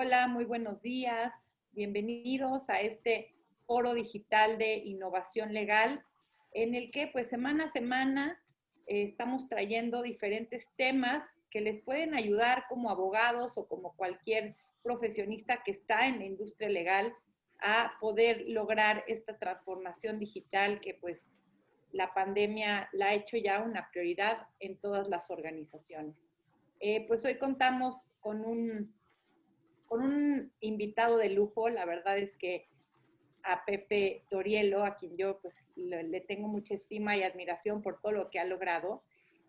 Hola, muy buenos días. Bienvenidos a este foro digital de innovación legal en el que pues semana a semana estamos trayendo diferentes temas que les pueden ayudar como abogados o como cualquier profesionista que está en la industria legal a poder lograr esta transformación digital que pues la pandemia la ha hecho ya una prioridad en todas las organizaciones. Pues hoy contamos con un invitado de lujo. La verdad es que a Pepe Torielo, a quien yo pues le tengo mucha estima y admiración por todo lo que ha logrado.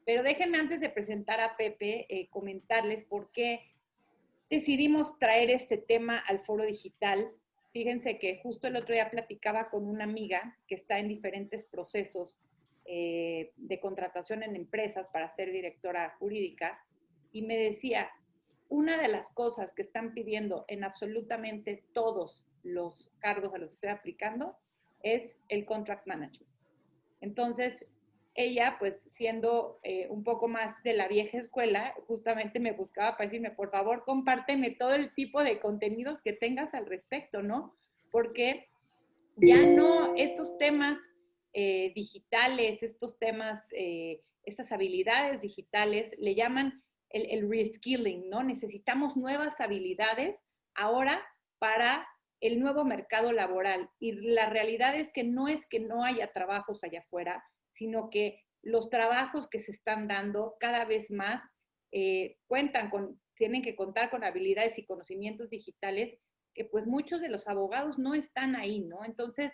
Pero déjenme antes de presentar a Pepe, comentarles por qué decidimos traer este tema al foro digital. Fíjense que justo el otro día platicaba con una amiga que está en diferentes procesos de contratación en empresas para ser directora jurídica y me decía, una de las cosas que están pidiendo en absolutamente todos los cargos a los que estoy aplicando es el contract management. Entonces, ella, pues siendo un poco más de la vieja escuela, justamente me buscaba para decirme, por favor, compárteme todo el tipo de contenidos que tengas al respecto, ¿no? Porque ya no estos temas digitales, estos temas, estas habilidades digitales, le llaman el reskilling, ¿no? Necesitamos nuevas habilidades ahora para el nuevo mercado laboral. Y la realidad es que no haya trabajos allá afuera, sino que los trabajos que se están dando cada vez más tienen que contar con habilidades y conocimientos digitales que pues muchos de los abogados no están ahí, ¿no? Entonces,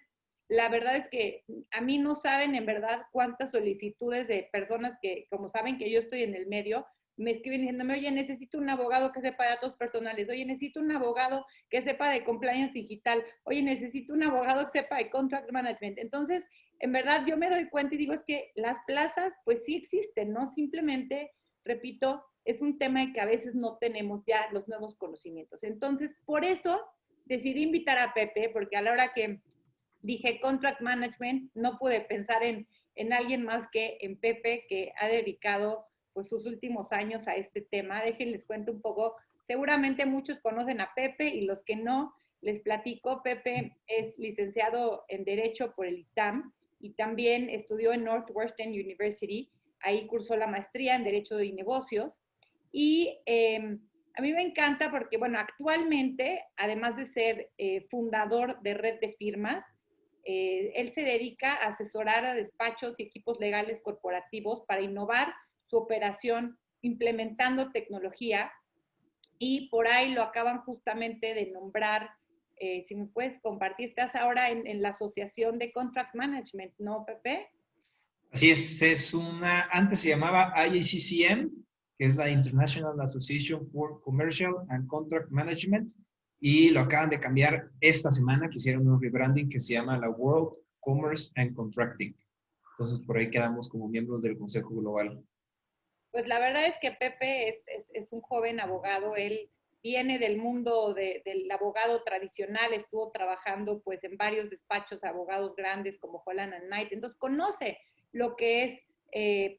la verdad es que a mí no saben en verdad cuántas solicitudes de personas que, como saben que yo estoy en el medio, me escriben diciéndome, oye, necesito un abogado que sepa de datos personales, oye, necesito un abogado que sepa de compliance digital, oye, necesito un abogado que sepa de contract management. Entonces, en verdad, yo me doy cuenta y digo, es que las plazas, pues sí existen, ¿no? Simplemente, repito, es un tema en que a veces no tenemos ya los nuevos conocimientos. Entonces, por eso decidí invitar a Pepe, porque a la hora que dije contract management, no pude pensar en alguien más que en Pepe, que ha dedicado pues sus últimos años a este tema. Déjenles cuento un poco. Seguramente muchos conocen a Pepe y los que no, les platico. Pepe es licenciado en Derecho por el ITAM y también estudió en Northwestern University. Ahí cursó la maestría en Derecho y Negocios. Y a mí me encanta porque, bueno, actualmente, además de ser fundador de Red de Firmas, él se dedica a asesorar a despachos y equipos legales corporativos para innovar su operación implementando tecnología y por ahí lo acaban justamente de nombrar, si me puedes compartir, estás ahora en la Asociación de Contract Management, ¿no, Pepe? Así antes se llamaba IACCM, que es la International Association for Commercial and Contract Management, y lo acaban de cambiar esta semana, que hicieron un rebranding que se llama la World Commerce and Contracting. Entonces, por ahí quedamos como miembros del Consejo Global. Pues la verdad es que Pepe es un joven abogado, él viene del mundo del abogado tradicional, estuvo trabajando pues en varios despachos de abogados grandes como Holland & Knight, entonces conoce lo que es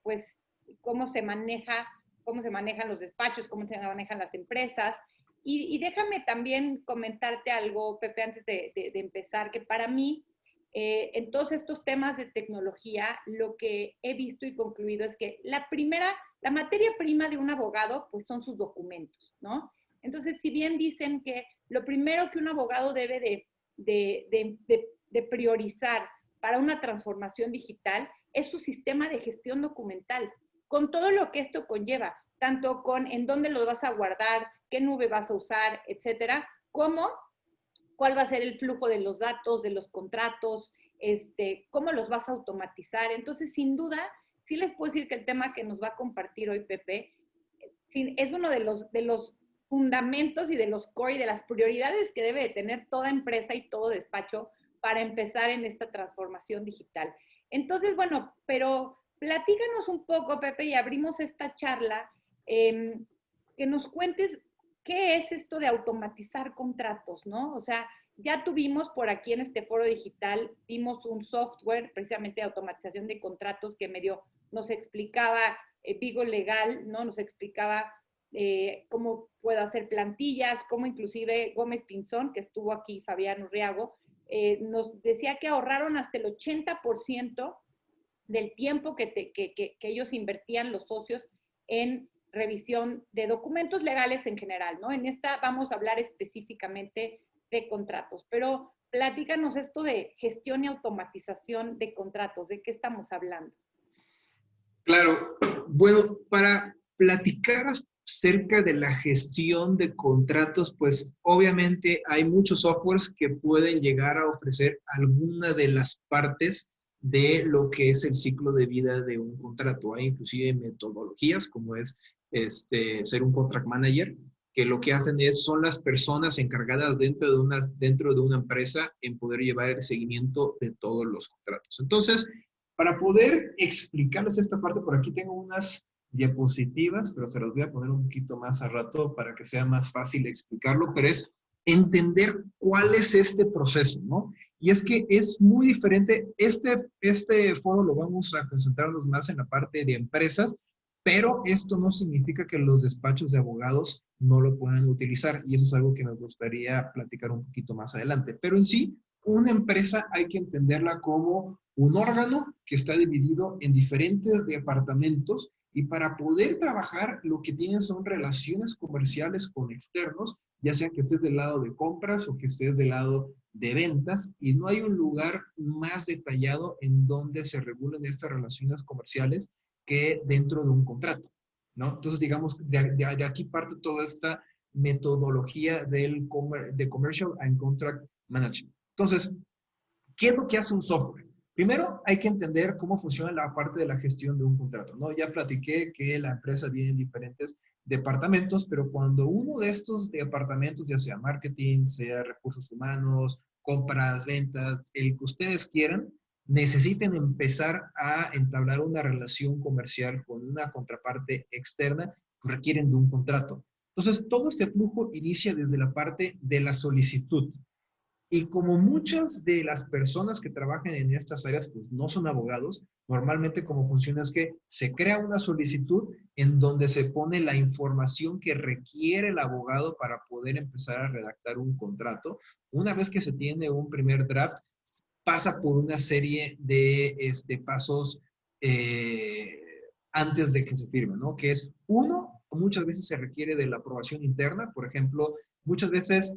pues cómo se manejan los despachos, cómo se manejan las empresas. Y déjame también comentarte algo, Pepe, antes de empezar, que para mí en todos estos temas de tecnología, lo que he visto y concluido es que la materia prima de un abogado, pues son sus documentos, ¿no? Entonces, si bien dicen que lo primero que un abogado debe de priorizar para una transformación digital es su sistema de gestión documental, con todo lo que esto conlleva, tanto con en dónde lo vas a guardar, qué nube vas a usar, etcétera, como cuál va a ser el flujo de los datos, de los contratos, cómo los vas a automatizar. Entonces, sin duda, sí les puedo decir que el tema que nos va a compartir hoy Pepe es uno de los fundamentos y de los core y de las prioridades que debe de tener toda empresa y todo despacho para empezar en esta transformación digital. Entonces, bueno, pero platícanos un poco, Pepe, y abrimos esta charla, que nos cuentes qué es esto de automatizar contratos, ¿no? O sea, ya tuvimos por aquí en este foro digital, dimos un software precisamente de automatización de contratos que medio nos explicaba Vigo Legal, ¿no? Nos explicaba cómo puedo hacer plantillas, cómo inclusive Gómez Pinzón, que estuvo aquí, Fabián Urriago, nos decía que ahorraron hasta el 80% del tiempo que ellos invertían los socios en revisión de documentos legales en general, ¿no? En esta vamos a hablar específicamente de contratos, pero platícanos esto de gestión y automatización de contratos, ¿de qué estamos hablando? Claro, bueno, para platicar acerca de la gestión de contratos, pues obviamente hay muchos softwares que pueden llegar a ofrecer alguna de las partes de lo que es el ciclo de vida de un contrato. Hay inclusive metodologías como es ser un contract manager, que lo que hacen son las personas encargadas dentro de una empresa en poder llevar el seguimiento de todos los contratos. Entonces, para poder explicarles esta parte, por aquí tengo unas diapositivas, pero se las voy a poner un poquito más a rato para que sea más fácil explicarlo, pero es entender cuál es este proceso, ¿no? Y es que es muy diferente. Este foro lo vamos a concentrarnos más en la parte de empresas, pero esto no significa que los despachos de abogados no lo puedan utilizar, y eso es algo que me gustaría platicar un poquito más adelante. Pero en sí, una empresa hay que entenderla como un órgano que está dividido en diferentes departamentos, y para poder trabajar lo que tienen son relaciones comerciales con externos, ya sea que estés del lado de compras o que estés del lado de ventas, y no hay un lugar más detallado en donde se regulen estas relaciones comerciales que dentro de un contrato, ¿no? Entonces, digamos, de aquí parte toda esta metodología de Commercial and Contract Management. Entonces, ¿qué es lo que hace un software? Primero, hay que entender cómo funciona la parte de la gestión de un contrato, ¿no? Ya platiqué que la empresa viene en diferentes departamentos, pero cuando uno de estos departamentos, ya sea marketing, sea recursos humanos, compras, ventas, el que ustedes quieran, necesiten empezar a entablar una relación comercial con una contraparte externa, pues requieren de un contrato. Entonces, todo este flujo inicia desde la parte de la solicitud. Y como muchas de las personas que trabajan en estas áreas pues no son abogados, normalmente como funciona es que se crea una solicitud en donde se pone la información que requiere el abogado para poder empezar a redactar un contrato. Una vez que se tiene un primer draft, pasa por una serie de pasos eh, antes de que se firme, ¿no? Que es uno, muchas veces se requiere de la aprobación interna. Por ejemplo, muchas veces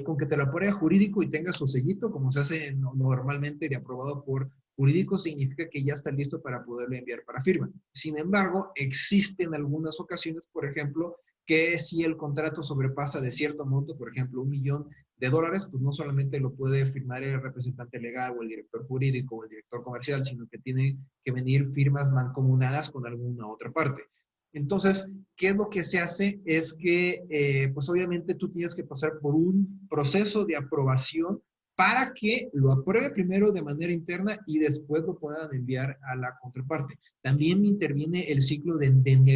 con que te lo apruebe jurídico y tenga su sellito, como se hace normalmente de aprobado por jurídico, significa que ya está listo para poderlo enviar para firma. Sin embargo, existen algunas ocasiones, por ejemplo, que si el contrato sobrepasa de cierto monto, por ejemplo, $1,000,000, pues no solamente lo puede firmar el representante legal o el director jurídico o el director comercial, sino que tiene que venir firmas mancomunadas con alguna otra parte. Entonces, ¿qué es lo que se hace? Es que, pues obviamente tú tienes que pasar por un proceso de aprobación para que lo apruebe primero de manera interna y después lo puedan enviar a la contraparte. También interviene el ciclo de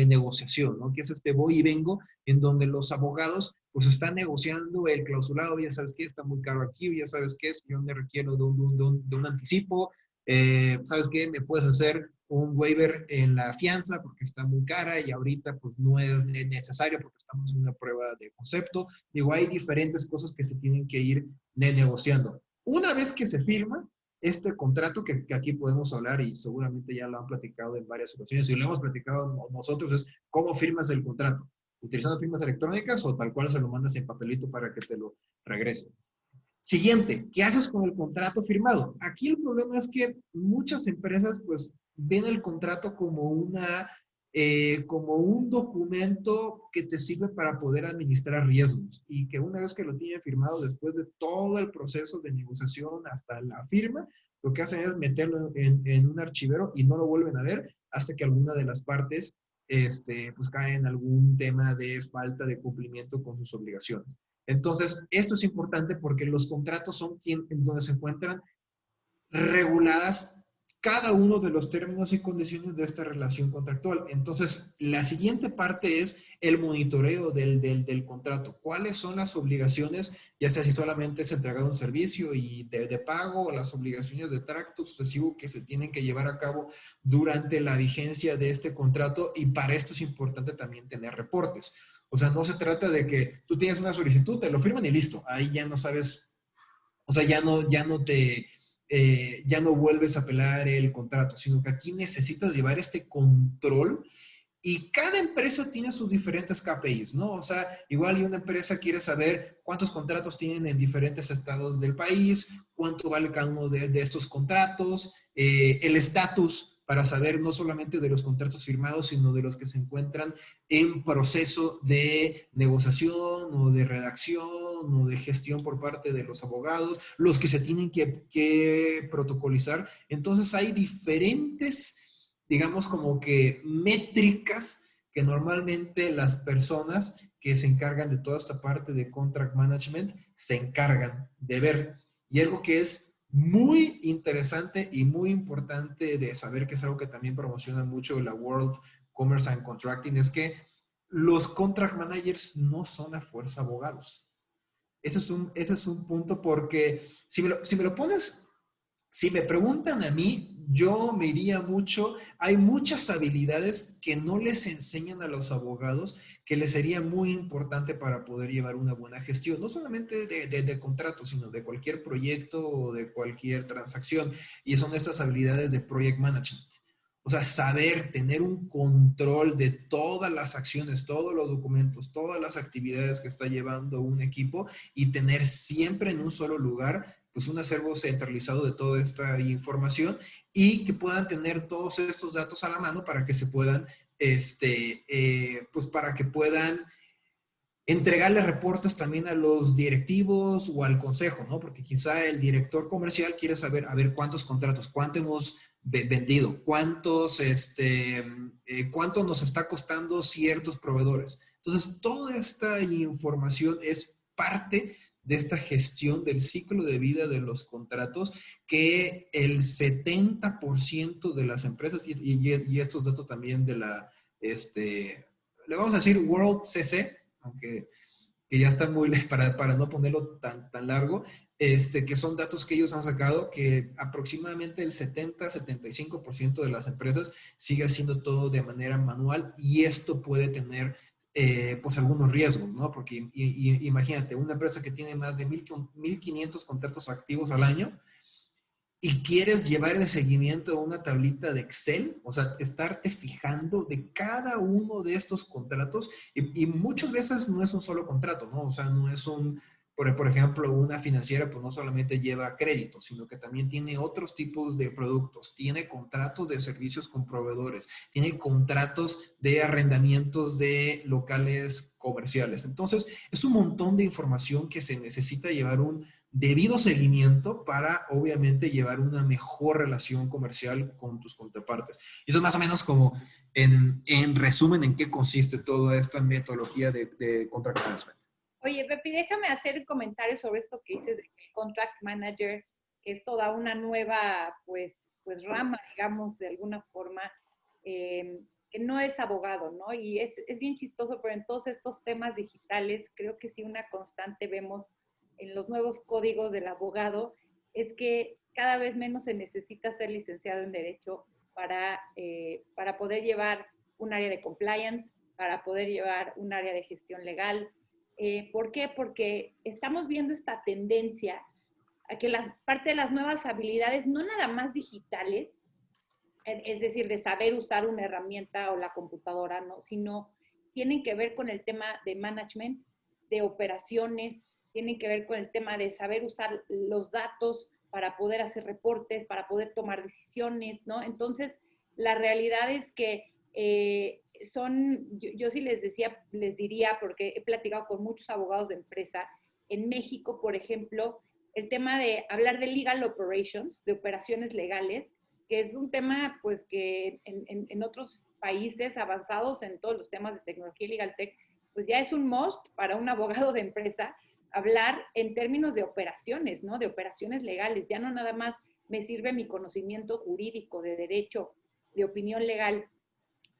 negociación, ¿no? Que es este voy y vengo, en donde los abogados pues están negociando el clausulado. Ya sabes que está muy caro aquí, o ya sabes que yo me requiero de un anticipo. ¿Sabes qué? Me puedes hacer un waiver en la fianza porque está muy cara y ahorita pues no es necesario porque estamos en una prueba de concepto. Digo, hay diferentes cosas que se tienen que ir negociando. Una vez que se firma este contrato, que aquí podemos hablar y seguramente ya lo han platicado en varias ocasiones y lo hemos platicado nosotros, es cómo firmas el contrato. ¿Utilizando firmas electrónicas o tal cual se lo mandas en papelito para que te lo regrese? Siguiente, ¿qué haces con el contrato firmado? Aquí el problema es que muchas empresas pues ven el contrato como un documento que te sirve para poder administrar riesgos, y que una vez que lo tienen firmado, después de todo el proceso de negociación hasta la firma, lo que hacen es meterlo en un archivero y no lo vuelven a ver hasta que alguna de las partes pues cae en algún tema de falta de cumplimiento con sus obligaciones. Entonces, esto es importante porque los contratos son en donde se encuentran reguladas cada uno de los términos y condiciones de esta relación contractual. Entonces, la siguiente parte es el monitoreo del contrato. ¿Cuáles son las obligaciones, ya sea si solamente es entregar un servicio y de pago, o las obligaciones de tracto sucesivo que se tienen que llevar a cabo durante la vigencia de este contrato? Y para esto es importante también tener reportes. O sea, no se trata de que tú tienes una solicitud, te lo firman y listo. Ahí ya no sabes, o sea, ya no vuelves a apelar el contrato, sino que aquí necesitas llevar este control y cada empresa tiene sus diferentes KPIs, ¿no? O sea, igual y una empresa quiere saber cuántos contratos tienen en diferentes estados del país, cuánto vale cada uno de estos contratos, el estatus para saber no solamente de los contratos firmados, sino de los que se encuentran en proceso de negociación o de redacción o de gestión por parte de los abogados, los que se tienen que protocolizar. Entonces hay diferentes, digamos, como que métricas que normalmente las personas que se encargan de toda esta parte de contract management se encargan de ver. Y algo que es muy interesante y muy importante de saber, que es algo que también promociona mucho la World Commerce and Contracting, es que los contract managers no son a fuerza abogados. Ese es un punto, porque si me lo pones, si me preguntan a mí, yo me iría mucho, hay muchas habilidades que no les enseñan a los abogados que les sería muy importante para poder llevar una buena gestión, no solamente de contratos, sino de cualquier proyecto o de cualquier transacción, y son estas habilidades de project management. O sea, saber tener un control de todas las acciones, todos los documentos, todas las actividades que está llevando un equipo y tener siempre en un solo lugar pues un acervo centralizado de toda esta información y que puedan tener todos estos datos a la mano para que se puedan, pues para que puedan entregarle reportes también a los directivos o al consejo, ¿no? Porque quizá el director comercial quiere saber, a ver, cuántos contratos, cuánto hemos vendido, cuánto nos está costando ciertos proveedores. Entonces, toda esta información es parte de esta gestión del ciclo de vida de los contratos, que el 70% de las empresas, y estos datos también de le vamos a decir World CC, aunque que ya están muy, para no ponerlo tan largo, que son datos que ellos han sacado, que aproximadamente el 70-75% de las empresas sigue haciendo todo de manera manual, y esto puede tener pues algunos riesgos, ¿no? Porque imagínate, una empresa que tiene más de 1,500 contratos activos al año, y quieres llevar el seguimiento a una tablita de Excel, o sea, estarte fijando de cada uno de estos contratos, y muchas veces no es un solo contrato, ¿no? O sea, no es por ejemplo, una financiera pues no solamente lleva crédito, sino que también tiene otros tipos de productos, tiene contratos de servicios con proveedores, tiene contratos de arrendamientos de locales comerciales. Entonces, es un montón de información que se necesita llevar un debido seguimiento para, obviamente, llevar una mejor relación comercial con tus contrapartes. Y eso es más o menos como, en resumen, en qué consiste toda esta metodología de contract management. Oye, Pepi, déjame hacer un comentario sobre esto que dices de contract manager, que es toda una nueva, pues rama, digamos, de alguna forma, que no es abogado, ¿no? Y es bien chistoso, pero en todos estos temas digitales, creo que sí una constante vemos en los nuevos códigos del abogado, es que cada vez menos se necesita ser licenciado en Derecho para poder llevar un área de compliance, para poder llevar un área de gestión legal. ¿Por qué? Porque estamos viendo esta tendencia a que parte de las nuevas habilidades, no nada más digitales, es decir, de saber usar una herramienta o la computadora, ¿no? Sino tienen que ver con el tema de management, de operaciones, tienen que ver con el tema de saber usar los datos para poder hacer reportes, para poder tomar decisiones, ¿no? Entonces, la realidad es que yo sí les diría, porque he platicado con muchos abogados de empresa, en México, por ejemplo, el tema de hablar de legal operations, de operaciones legales, que es un tema pues que en otros países avanzados en todos los temas de tecnología y legal tech, pues ya es un must para un abogado de empresa hablar en términos de operaciones, ¿no? De operaciones legales, ya no nada más me sirve mi conocimiento jurídico, de derecho, de opinión legal.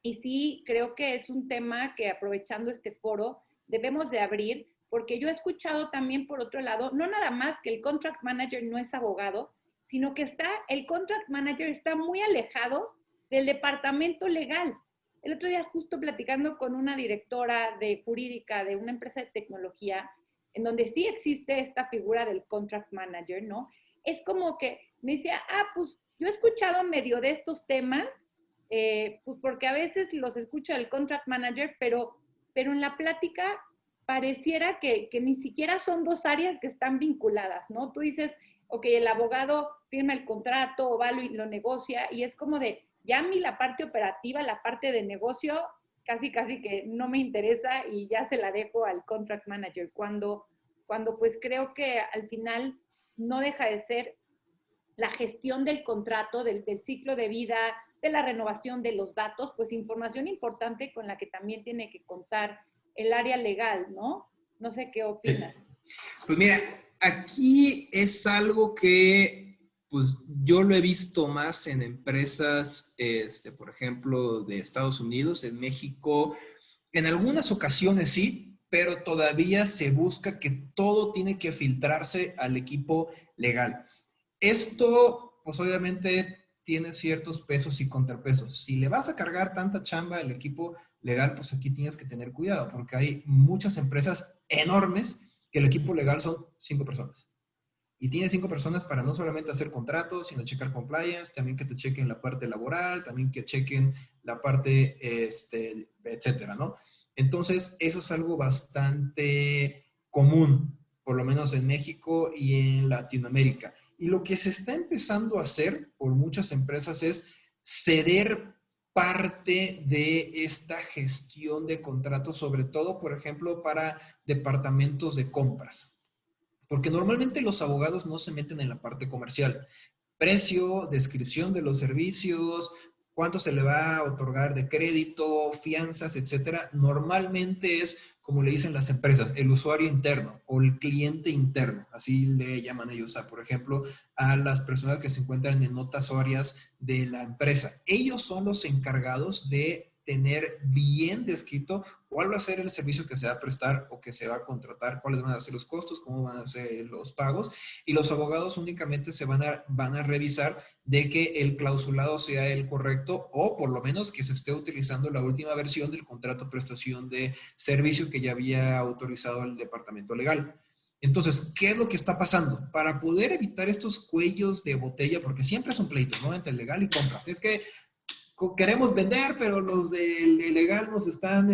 Y sí, creo que es un tema que aprovechando este foro debemos de abrir, porque yo he escuchado también por otro lado, no nada más que el contract manager no es abogado, sino que el contract manager está muy alejado del departamento legal. El otro día justo platicando con una directora de jurídica de una empresa de tecnología, en donde sí existe esta figura del contract manager, ¿no? Es como que me decía, pues yo he escuchado medio de estos temas, pues porque a veces los escucho del contract manager, pero en la plática pareciera que ni siquiera son dos áreas que están vinculadas, ¿no? Tú dices, ok, el abogado firma el contrato o va y lo negocia, y es como de, ya a mí la parte operativa, la parte de negocio, casi que no me interesa y ya se la dejo al contract manager, cuando pues creo que al final no deja de ser la gestión del contrato, del ciclo de vida, de la renovación de los datos, pues información importante con la que también tiene que contar el área legal, ¿no? No sé qué opinas. Pues mira, aquí es algo que pues yo lo he visto más en empresas, por ejemplo, de Estados Unidos, en México. En algunas ocasiones sí, pero todavía se busca que todo tiene que filtrarse al equipo legal. Esto, pues obviamente tiene ciertos pesos y contrapesos. Si le vas a cargar tanta chamba al equipo legal, pues aquí tienes que tener cuidado, porque hay muchas empresas enormes que el equipo legal son 5 personas. Y tiene 5 personas para no solamente hacer contratos, sino checar compliance, también que te chequen la parte laboral, también que chequen la parte, etcétera, ¿no? Entonces, eso es algo bastante común, por lo menos en México y en Latinoamérica. Y lo que se está empezando a hacer por muchas empresas es ceder parte de esta gestión de contratos, sobre todo, por ejemplo, para departamentos de compras. Porque normalmente los abogados no se meten en la parte comercial. Precio, descripción de los servicios, cuánto se le va a otorgar de crédito, fianzas, etcétera. Normalmente es, como le dicen las empresas, el usuario interno o el cliente interno. Así le llaman ellos, por ejemplo, a las personas que se encuentran en notas áreas de la empresa. Ellos son los encargados de tener bien descrito cuál va a ser el servicio que se va a prestar o que se va a contratar, cuáles van a ser los costos, cómo van a ser los pagos, y los abogados únicamente se van a revisar de que el clausulado sea el correcto o por lo menos que se esté utilizando la última versión del contrato de prestación de servicio que ya había autorizado el departamento legal. Entonces, ¿qué es lo que está pasando? Para poder evitar estos cuellos de botella, porque siempre es un pleito, ¿no? Entre legal y compras. Es que queremos vender, pero los de legal nos están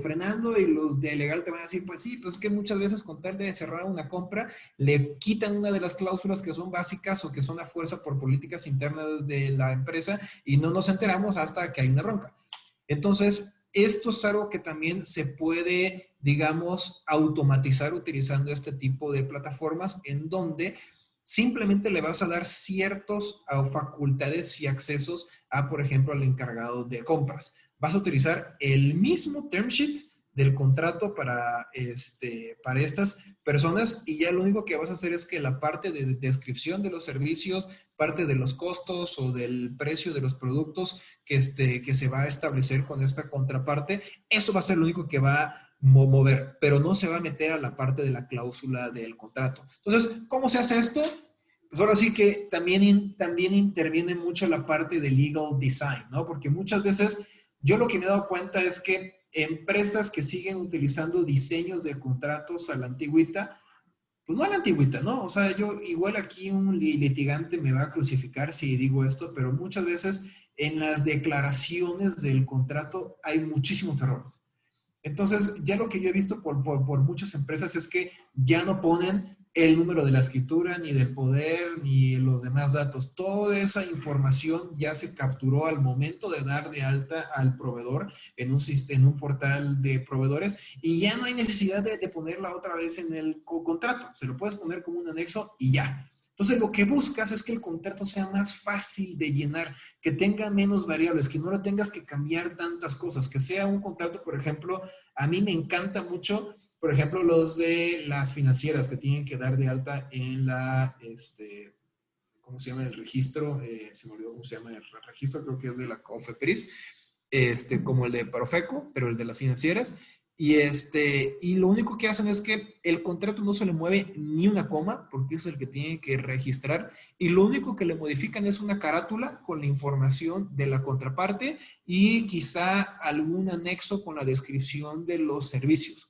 frenando y los de legal te van a decir, pues sí, pues es que muchas veces con tal de cerrar una compra, le quitan una de las cláusulas que son básicas o que son a fuerza por políticas internas de la empresa y no nos enteramos hasta que hay una bronca. Entonces, esto es algo que también se puede, digamos, automatizar utilizando este tipo de plataformas en donde simplemente le vas a dar ciertos facultades y accesos a, por ejemplo, al encargado de compras. Vas a utilizar el mismo term sheet del contrato para estas personas y ya lo único que vas a hacer es que la parte de descripción de los servicios, parte de los costos o del precio de los productos que se va a establecer con esta contraparte, eso va a ser lo único que va a mover, pero no se va a meter a la parte de la cláusula del contrato. Entonces, ¿cómo se hace esto? Pues ahora sí que también interviene mucho la parte de legal design, ¿no? Porque muchas veces yo lo que me he dado cuenta es que empresas que siguen utilizando diseños de contratos a la antigüita, pues no a la antigüita, ¿no? O sea, yo igual aquí un litigante me va a crucificar si digo esto, pero muchas veces en las declaraciones del contrato hay muchísimos errores. Entonces, ya lo que yo he visto por muchas empresas es que ya no ponen el número de la escritura, ni del poder, ni los demás datos. Toda esa información ya se capturó al momento de dar de alta al proveedor en un portal de proveedores y ya no hay necesidad de ponerla otra vez en el contrato. Se lo puedes poner como un anexo y ya. Entonces, lo que buscas es que el contrato sea más fácil de llenar, que tenga menos variables, que no le tengas que cambiar tantas cosas, que sea un contrato, por ejemplo, a mí me encanta mucho, por ejemplo, los de las financieras que tienen que dar de alta en la, ¿cómo se llama el registro? Se me olvidó cómo se llama el registro, creo que es de la COFEPRIS, como el de Profeco, pero el de las financieras. Y lo único que hacen es que el contrato no se le mueve ni una coma, porque es el que tiene que registrar, y lo único que le modifican es una carátula con la información de la contraparte y quizá algún anexo con la descripción de los servicios.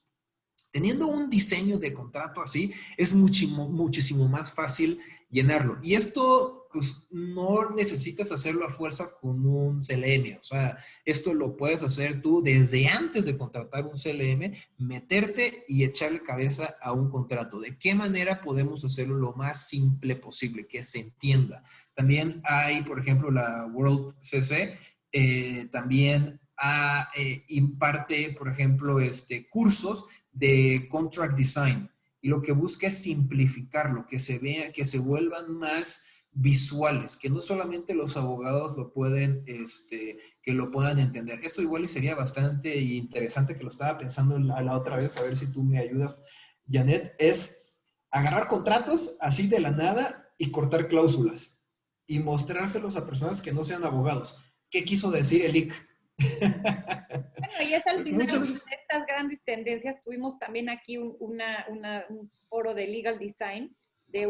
Teniendo un diseño de contrato así, es muchísimo más fácil llenarlo. Y esto, pues, no necesitas hacerlo a fuerza con un CLM. O sea, esto lo puedes hacer tú desde antes de contratar un CLM, meterte y echarle cabeza a un contrato. ¿De qué manera podemos hacerlo lo más simple posible, que se entienda? También hay, por ejemplo, la World CC, también imparte, por ejemplo, cursos de contract design, y lo que busca es simplificarlo, que se vea, que se vuelvan más visuales, que no solamente los abogados lo pueden, que lo puedan entender. Esto igual y sería bastante interesante, que lo estaba pensando la otra vez, a ver si tú me ayudas, Janet, es agarrar contratos así de la nada y cortar cláusulas y mostrárselos a personas que no sean abogados. ¿Qué quiso decir el IC? Bueno, y es al Porque final muchas de veces... estas grandes tendencias. Tuvimos también aquí un foro de legal design de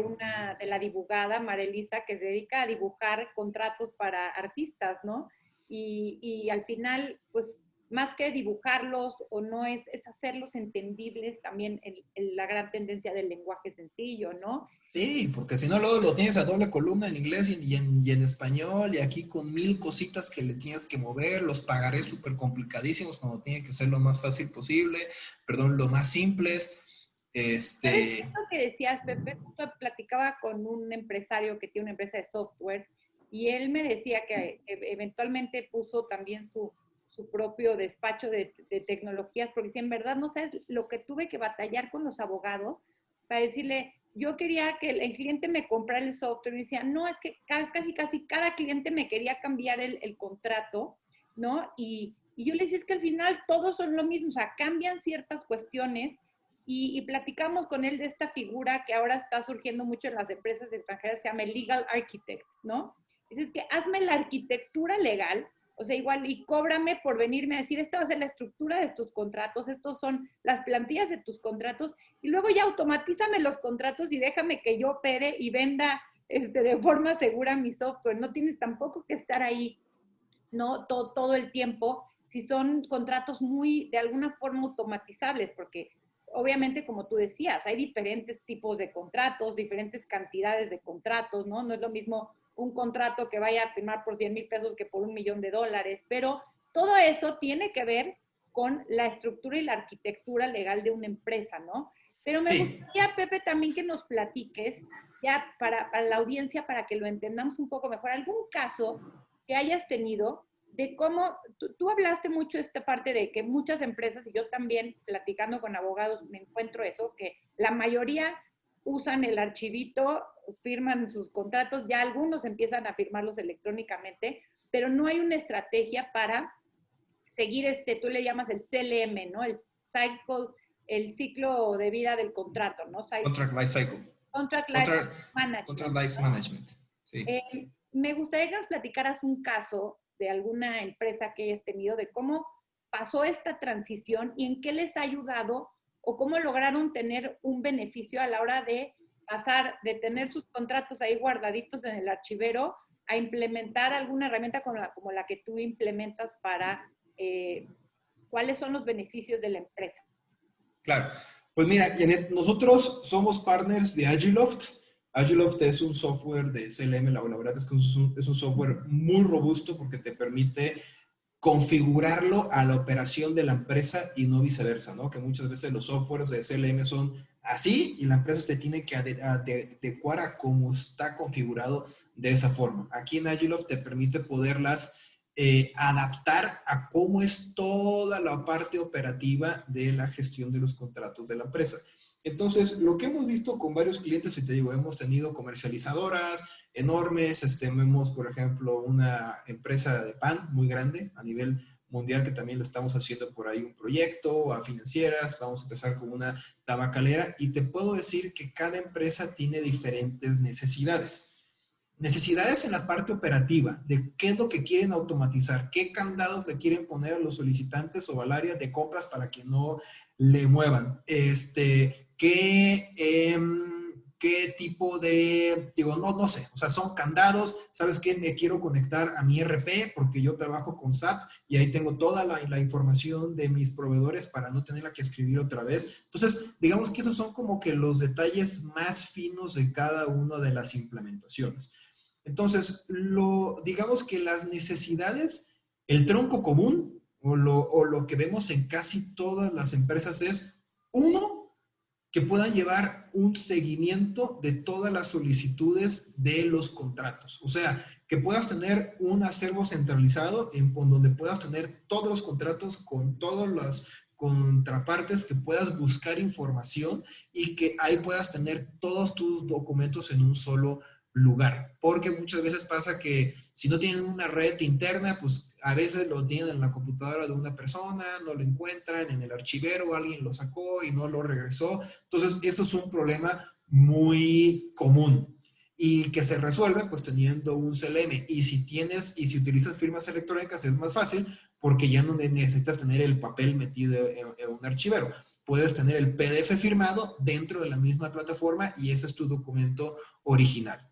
la dibujada Marelisa, que se dedica a dibujar contratos para artistas, ¿no? Y al final, pues, más que dibujarlos o no, es hacerlos entendibles también la gran tendencia del lenguaje sencillo, ¿no? Sí, porque si no, luego lo tienes a doble columna en inglés y en español, y aquí con 1000 cositas que le tienes que mover, los pagarés súper complicadísimos cuando tiene que ser lo más fácil posible, perdón, lo más simples. ¿Sabes qué es lo que decías, Pepe? Justo platicaba con un empresario que tiene una empresa de software y él me decía que eventualmente puso también su propio despacho de tecnologías, porque si en verdad no sabes lo que tuve que batallar con los abogados para decirle, yo quería que el cliente me comprara el software, y decía, no, es que casi cada cliente me quería cambiar el contrato, ¿no? Y yo le decía, es que al final todos son lo mismo, o sea, cambian ciertas cuestiones y platicamos con él de esta figura que ahora está surgiendo mucho en las empresas extranjeras, que se llama el legal architect, ¿no? Dices que hazme la arquitectura legal, o sea, igual, y cóbrame por venirme a decir, esta va a ser la estructura de tus contratos, estos son las plantillas de tus contratos, y luego ya automatízame los contratos y déjame que yo opere y venda de forma segura mi software. No tienes tampoco que estar ahí, ¿no? Todo el tiempo, si son contratos muy, de alguna forma, automatizables, porque obviamente, como tú decías, hay diferentes tipos de contratos, diferentes cantidades de contratos, ¿no? No es lo mismo un contrato que vaya a firmar por 100,000 pesos que por $1,000,000, pero todo eso tiene que ver con la estructura y la arquitectura legal de una empresa, ¿no? Pero me Sí, gustaría, Pepe, también que nos platiques, ya para la audiencia, para que lo entendamos un poco mejor, algún caso que hayas tenido de cómo, tú hablaste mucho esta parte de que muchas empresas, y yo también platicando con abogados me encuentro eso, que la mayoría usan el archivito, firman sus contratos, ya algunos empiezan a firmarlos electrónicamente, pero no hay una estrategia para seguir tú le llamas el CLM, ¿no? El ciclo de vida del contrato, ¿no? contract life cycle. Contract Life Contract, contract Management. life management. Sí. Me gustaría que nos platicaras un caso de alguna empresa que hayas tenido, de cómo pasó esta transición y en qué les ha ayudado o cómo lograron tener un beneficio a la hora de pasar de tener sus contratos ahí guardaditos en el archivero a implementar alguna herramienta como la que tú implementas para cuáles son los beneficios de la empresa. Claro. Pues mira, Janet, nosotros somos partners de Agiloft. Agiloft es un software de CLM, la verdad es que es un software muy robusto porque te permite configurarlo a la operación de la empresa y no viceversa, ¿no? Que muchas veces los softwares de CLM son así y la empresa se tiene que adecuar a cómo está configurado de esa forma. Aquí en Agiloft te permite poderlas adaptar a cómo es toda la parte operativa de la gestión de los contratos de la empresa. Entonces, lo que hemos visto con varios clientes, y te digo, hemos tenido comercializadoras enormes, vemos, por ejemplo, una empresa de pan muy grande a nivel mundial que también le estamos haciendo por ahí un proyecto, a financieras, vamos a empezar con una tabacalera, y te puedo decir que cada empresa tiene diferentes necesidades. necesidades en la parte operativa, de qué es lo que quieren automatizar, qué candados le quieren poner a los solicitantes o al área de compras para que no le muevan. ¿Qué tipo de, digo, no sé, o sea, son candados, ¿sabes qué? Me quiero conectar a mi ERP porque yo trabajo con SAP y ahí tengo toda la información de mis proveedores para no tenerla que escribir otra vez. Entonces, digamos que esos son como que los detalles más finos de cada una de las implementaciones. Entonces, digamos que las necesidades, el tronco común o lo que vemos en casi todas las empresas es, uno, que puedan llevar un seguimiento de todas las solicitudes de los contratos. O sea, que puedas tener un acervo centralizado en donde puedas tener todos los contratos con todas las contrapartes, que puedas buscar información y que ahí puedas tener todos tus documentos en un solo lugar. Porque muchas veces pasa que si no tienen una red interna, pues a veces lo tienen en la computadora de una persona, no lo encuentran en el archivero, alguien lo sacó y no lo regresó. Entonces, esto es un problema muy común y que se resuelve pues teniendo un CLM. Y si utilizas firmas electrónicas es más fácil porque ya no necesitas tener el papel metido en un archivero. Puedes tener el PDF firmado dentro de la misma plataforma y ese es tu documento original.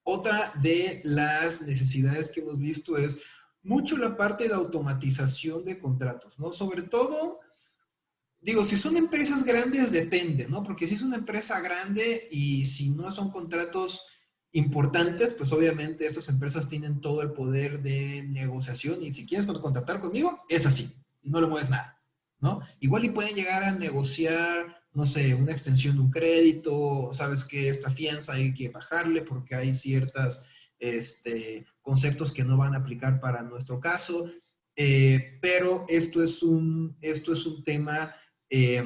Otra de las necesidades que hemos visto es mucho la parte de automatización de contratos, ¿no? Sobre todo, digo, si son empresas grandes depende, ¿no? Porque si es una empresa grande y si no son contratos importantes, pues obviamente estas empresas tienen todo el poder de negociación y si quieres contratar conmigo, es así, no le mueves nada, ¿no? Igual y pueden llegar a negociar, no sé, una extensión de un crédito, sabes que esta fianza hay que bajarle porque hay ciertos conceptos que no van a aplicar para nuestro caso, pero esto es un tema eh,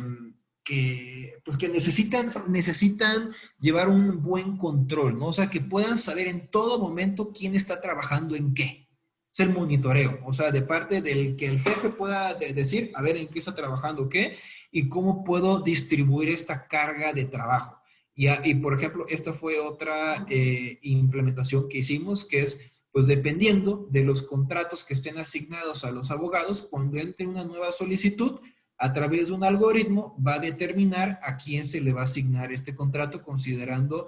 que necesitan llevar un buen control, ¿no? O sea, que puedan saber en todo momento quién está trabajando en qué. Es el monitoreo, o sea, de parte del que el jefe pueda decir, a ver en qué está trabajando qué y cómo puedo distribuir esta carga de trabajo. Y por ejemplo, esta fue otra implementación que hicimos, que es, pues dependiendo de los contratos que estén asignados a los abogados, cuando entre una nueva solicitud, a través de un algoritmo va a determinar a quién se le va a asignar este contrato considerando,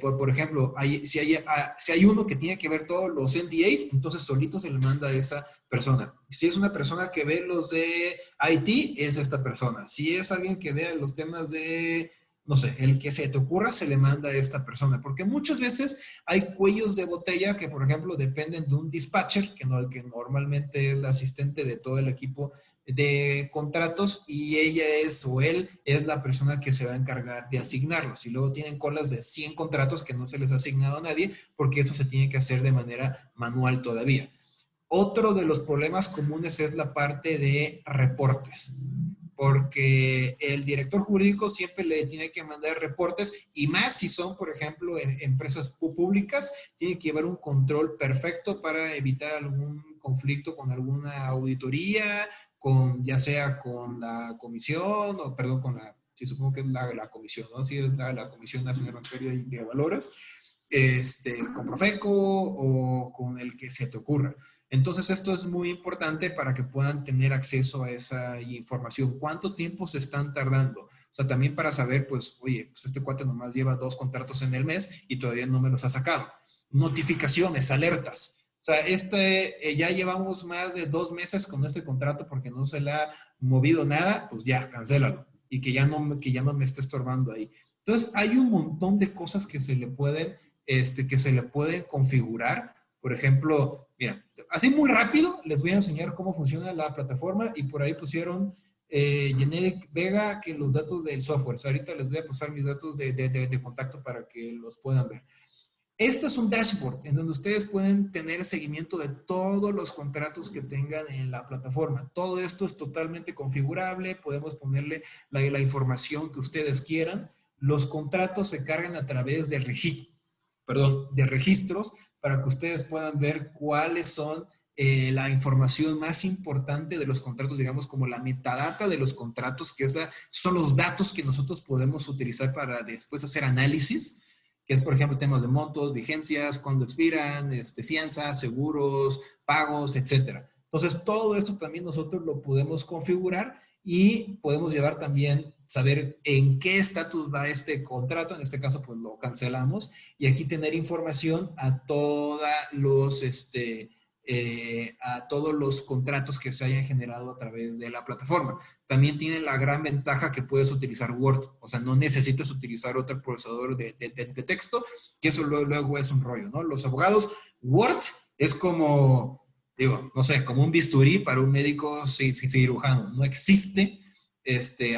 por ejemplo, si hay uno que tiene que ver todos los NDAs, entonces solito se le manda a esa persona. Si es una persona que ve los de IT, es esta persona. Si es alguien que vea los temas de, no sé, el que se te ocurra, se le manda a esta persona. Porque muchas veces hay cuellos de botella que, por ejemplo, dependen de un dispatcher, el que normalmente es el asistente de todo el equipo de contratos y ella o él es la persona que se va a encargar de asignarlos. Y luego tienen colas de 100 contratos que no se les ha asignado a nadie porque eso se tiene que hacer de manera manual todavía. Otro de los problemas comunes es la parte de reportes, porque el director jurídico siempre le tiene que mandar reportes y más si son, por ejemplo, empresas públicas, tiene que llevar un control perfecto para evitar algún conflicto con alguna auditoría, ya sea con la comisión, o perdón, sí, supongo que es la comisión, ¿no? Sí, es la Comisión Nacional Bancaria y de Valores, con Profeco o con el que se te ocurra. Entonces, esto es muy importante para que puedan tener acceso a esa información. ¿Cuánto tiempo se están tardando? O sea, también para saber, pues, oye, pues este cuate nomás lleva 2 contratos en el mes y todavía no me los ha sacado. Notificaciones, alertas. O sea, ya llevamos más de 2 meses con este contrato porque no se le ha movido nada, pues ya, cancélalo. Y que ya no me esté estorbando ahí. Entonces, hay un montón de cosas que se le pueden configurar. Por ejemplo, mira, así muy rápido les voy a enseñar cómo funciona la plataforma y por ahí pusieron Generic Vega que los datos del software. O sea, ahorita les voy a pasar mis datos de contacto para que los puedan ver. Esto es un dashboard en donde ustedes pueden tener seguimiento de todos los contratos que tengan en la plataforma. Todo esto es totalmente configurable, podemos ponerle la información que ustedes quieran. Los contratos se cargan a través de registros para que ustedes puedan ver cuáles son la información más importante de los contratos, digamos como la metadata de los contratos, que son los datos que nosotros podemos utilizar para después hacer análisis. que es, por ejemplo, temas de montos, vigencias, cuándo expiran, fianzas, seguros, pagos, etcétera. Entonces, todo esto también nosotros lo podemos configurar y podemos llevar también, saber en qué estatus va este contrato. En este caso, pues lo cancelamos y aquí tener información a todos los contratos que se hayan generado a través de la plataforma. También tiene la gran ventaja que puedes utilizar Word, o sea, no necesitas utilizar otro procesador de texto, que eso luego es un rollo, ¿no? Los abogados, Word es como, digo, no sé, como un bisturí para un médico cirujano. No existe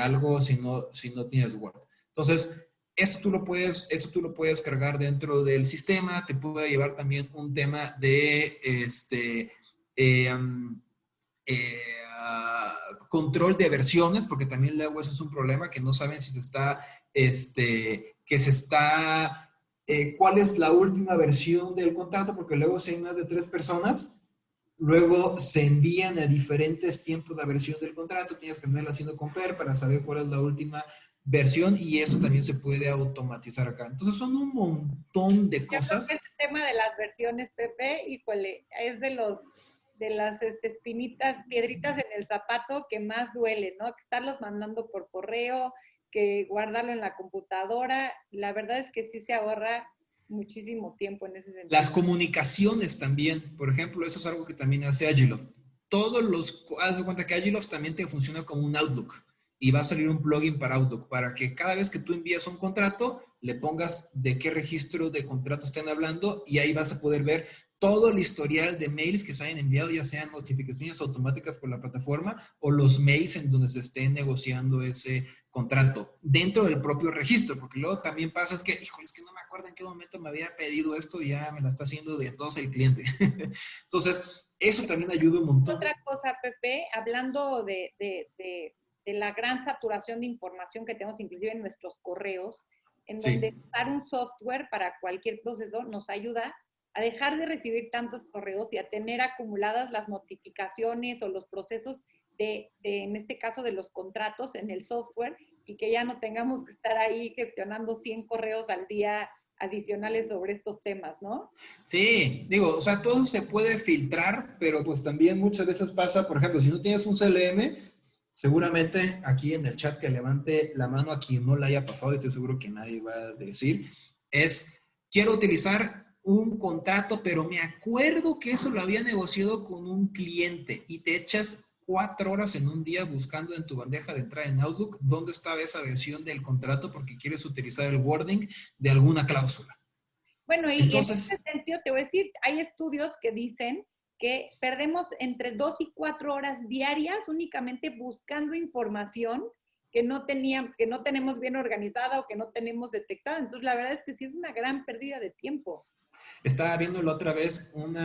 algo si no tienes Word. Entonces, esto tú lo puedes cargar dentro del sistema, te puede llevar también un tema de eh, um, eh, control de versiones, porque también luego eso es un problema, que no saben si se está, cuál es la última versión del contrato, porque luego si hay más de 3 personas, luego se envían a diferentes tiempos la versión del contrato, tienes que andarla haciendo compare para saber cuál es la última versión y eso también se puede automatizar acá. Entonces son un montón de Yo creo cosas. que ese tema de las versiones, Pepe, híjole, es de las espinitas, piedritas en el zapato que más duele, ¿no? Que estarlos mandando por correo, que guardarlo en la computadora. La verdad es que sí se ahorra muchísimo tiempo en ese sentido. Las comunicaciones también, por ejemplo, eso es algo que también hace Agiloft. Haz de cuenta que Agiloft también te funciona como un Outlook y va a salir un plugin para Outlook para que cada vez que tú envías un contrato, le pongas de qué registro de contrato estén hablando y ahí vas a poder ver todo el historial de mails que se hayan enviado, ya sean notificaciones automáticas por la plataforma o los mails en donde se esté negociando ese contrato dentro del propio registro, porque luego también pasa es que, híjole, es que no me acuerdo en qué momento me había pedido esto y ya me la está haciendo de todos el cliente. Entonces, eso también ayuda un montón. Otra cosa, Pepe, hablando de la gran saturación de información que tenemos inclusive en nuestros correos, en donde usar un software para cualquier proceso nos ayuda a dejar de recibir tantos correos y a tener acumuladas las notificaciones o los procesos en este caso, de los contratos en el software y que ya no tengamos que estar ahí gestionando 100 correos al día adicionales sobre estos temas, ¿no? Sí, digo, o sea, todo se puede filtrar, pero pues también muchas veces pasa, por ejemplo, si no tienes un CLM, seguramente aquí en el chat que levante la mano a quien no le haya pasado, y estoy seguro que nadie va a decir, quiero utilizar un contrato, pero me acuerdo que eso lo había negociado con un cliente y te echas 4 horas en un día buscando en tu bandeja de entrada en Outlook dónde estaba esa versión del contrato porque quieres utilizar el wording de alguna cláusula. Bueno, y Entonces, en ese sentido te voy a decir, hay estudios que dicen que perdemos entre 2 y 4 horas diarias únicamente buscando información que no tenemos bien organizada o que no tenemos detectada. Entonces, la verdad es que sí es una gran pérdida de tiempo. estaba viendo la otra vez un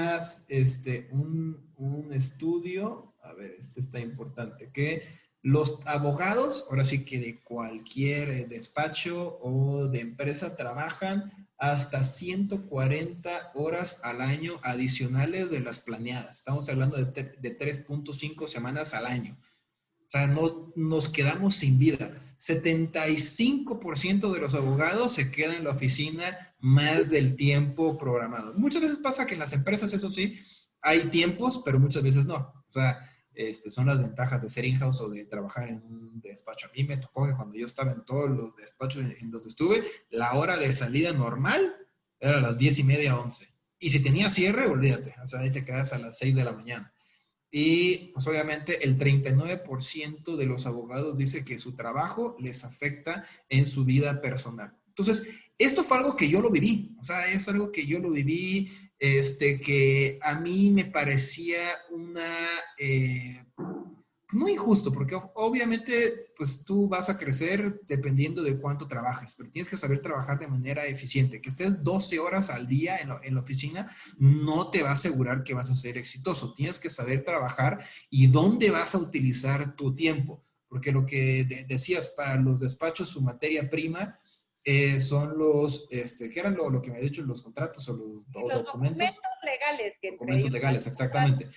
estudio, a ver, este está importante, que los abogados, ahora sí que de cualquier despacho o de empresa, trabajan hasta 140 horas al año adicionales de las planeadas. Estamos hablando de 3.5 semanas al año. O sea, no nos quedamos sin vida. 75% de los abogados se quedan en la oficina más del tiempo programado. Muchas veces pasa que en las empresas, eso sí, hay tiempos, pero muchas veces no. O sea, son las ventajas de ser in-house o de trabajar en un despacho. A mí me tocó que cuando yo estaba en todos los despachos en donde estuve, la hora de salida normal era a las 10:30, 11. Y si tenía cierre, olvídate. O sea, ahí te quedas a las 6 de la mañana. Y pues obviamente el 39% de los abogados dice que su trabajo les afecta en su vida personal. Entonces, esto fue algo que yo lo viví, o sea, es algo que yo lo viví, que a mí me parecía no injusto, porque obviamente pues tú vas a crecer dependiendo de cuánto trabajes, pero tienes que saber trabajar de manera eficiente. Que estés 12 horas al día en la oficina no te va a asegurar que vas a ser exitoso. Tienes que saber trabajar y dónde vas a utilizar tu tiempo, porque lo que decías, para los despachos su materia prima son ¿qué eran lo que me había dicho? Los contratos o los documentos. Legales, que Documentos legales, exactamente.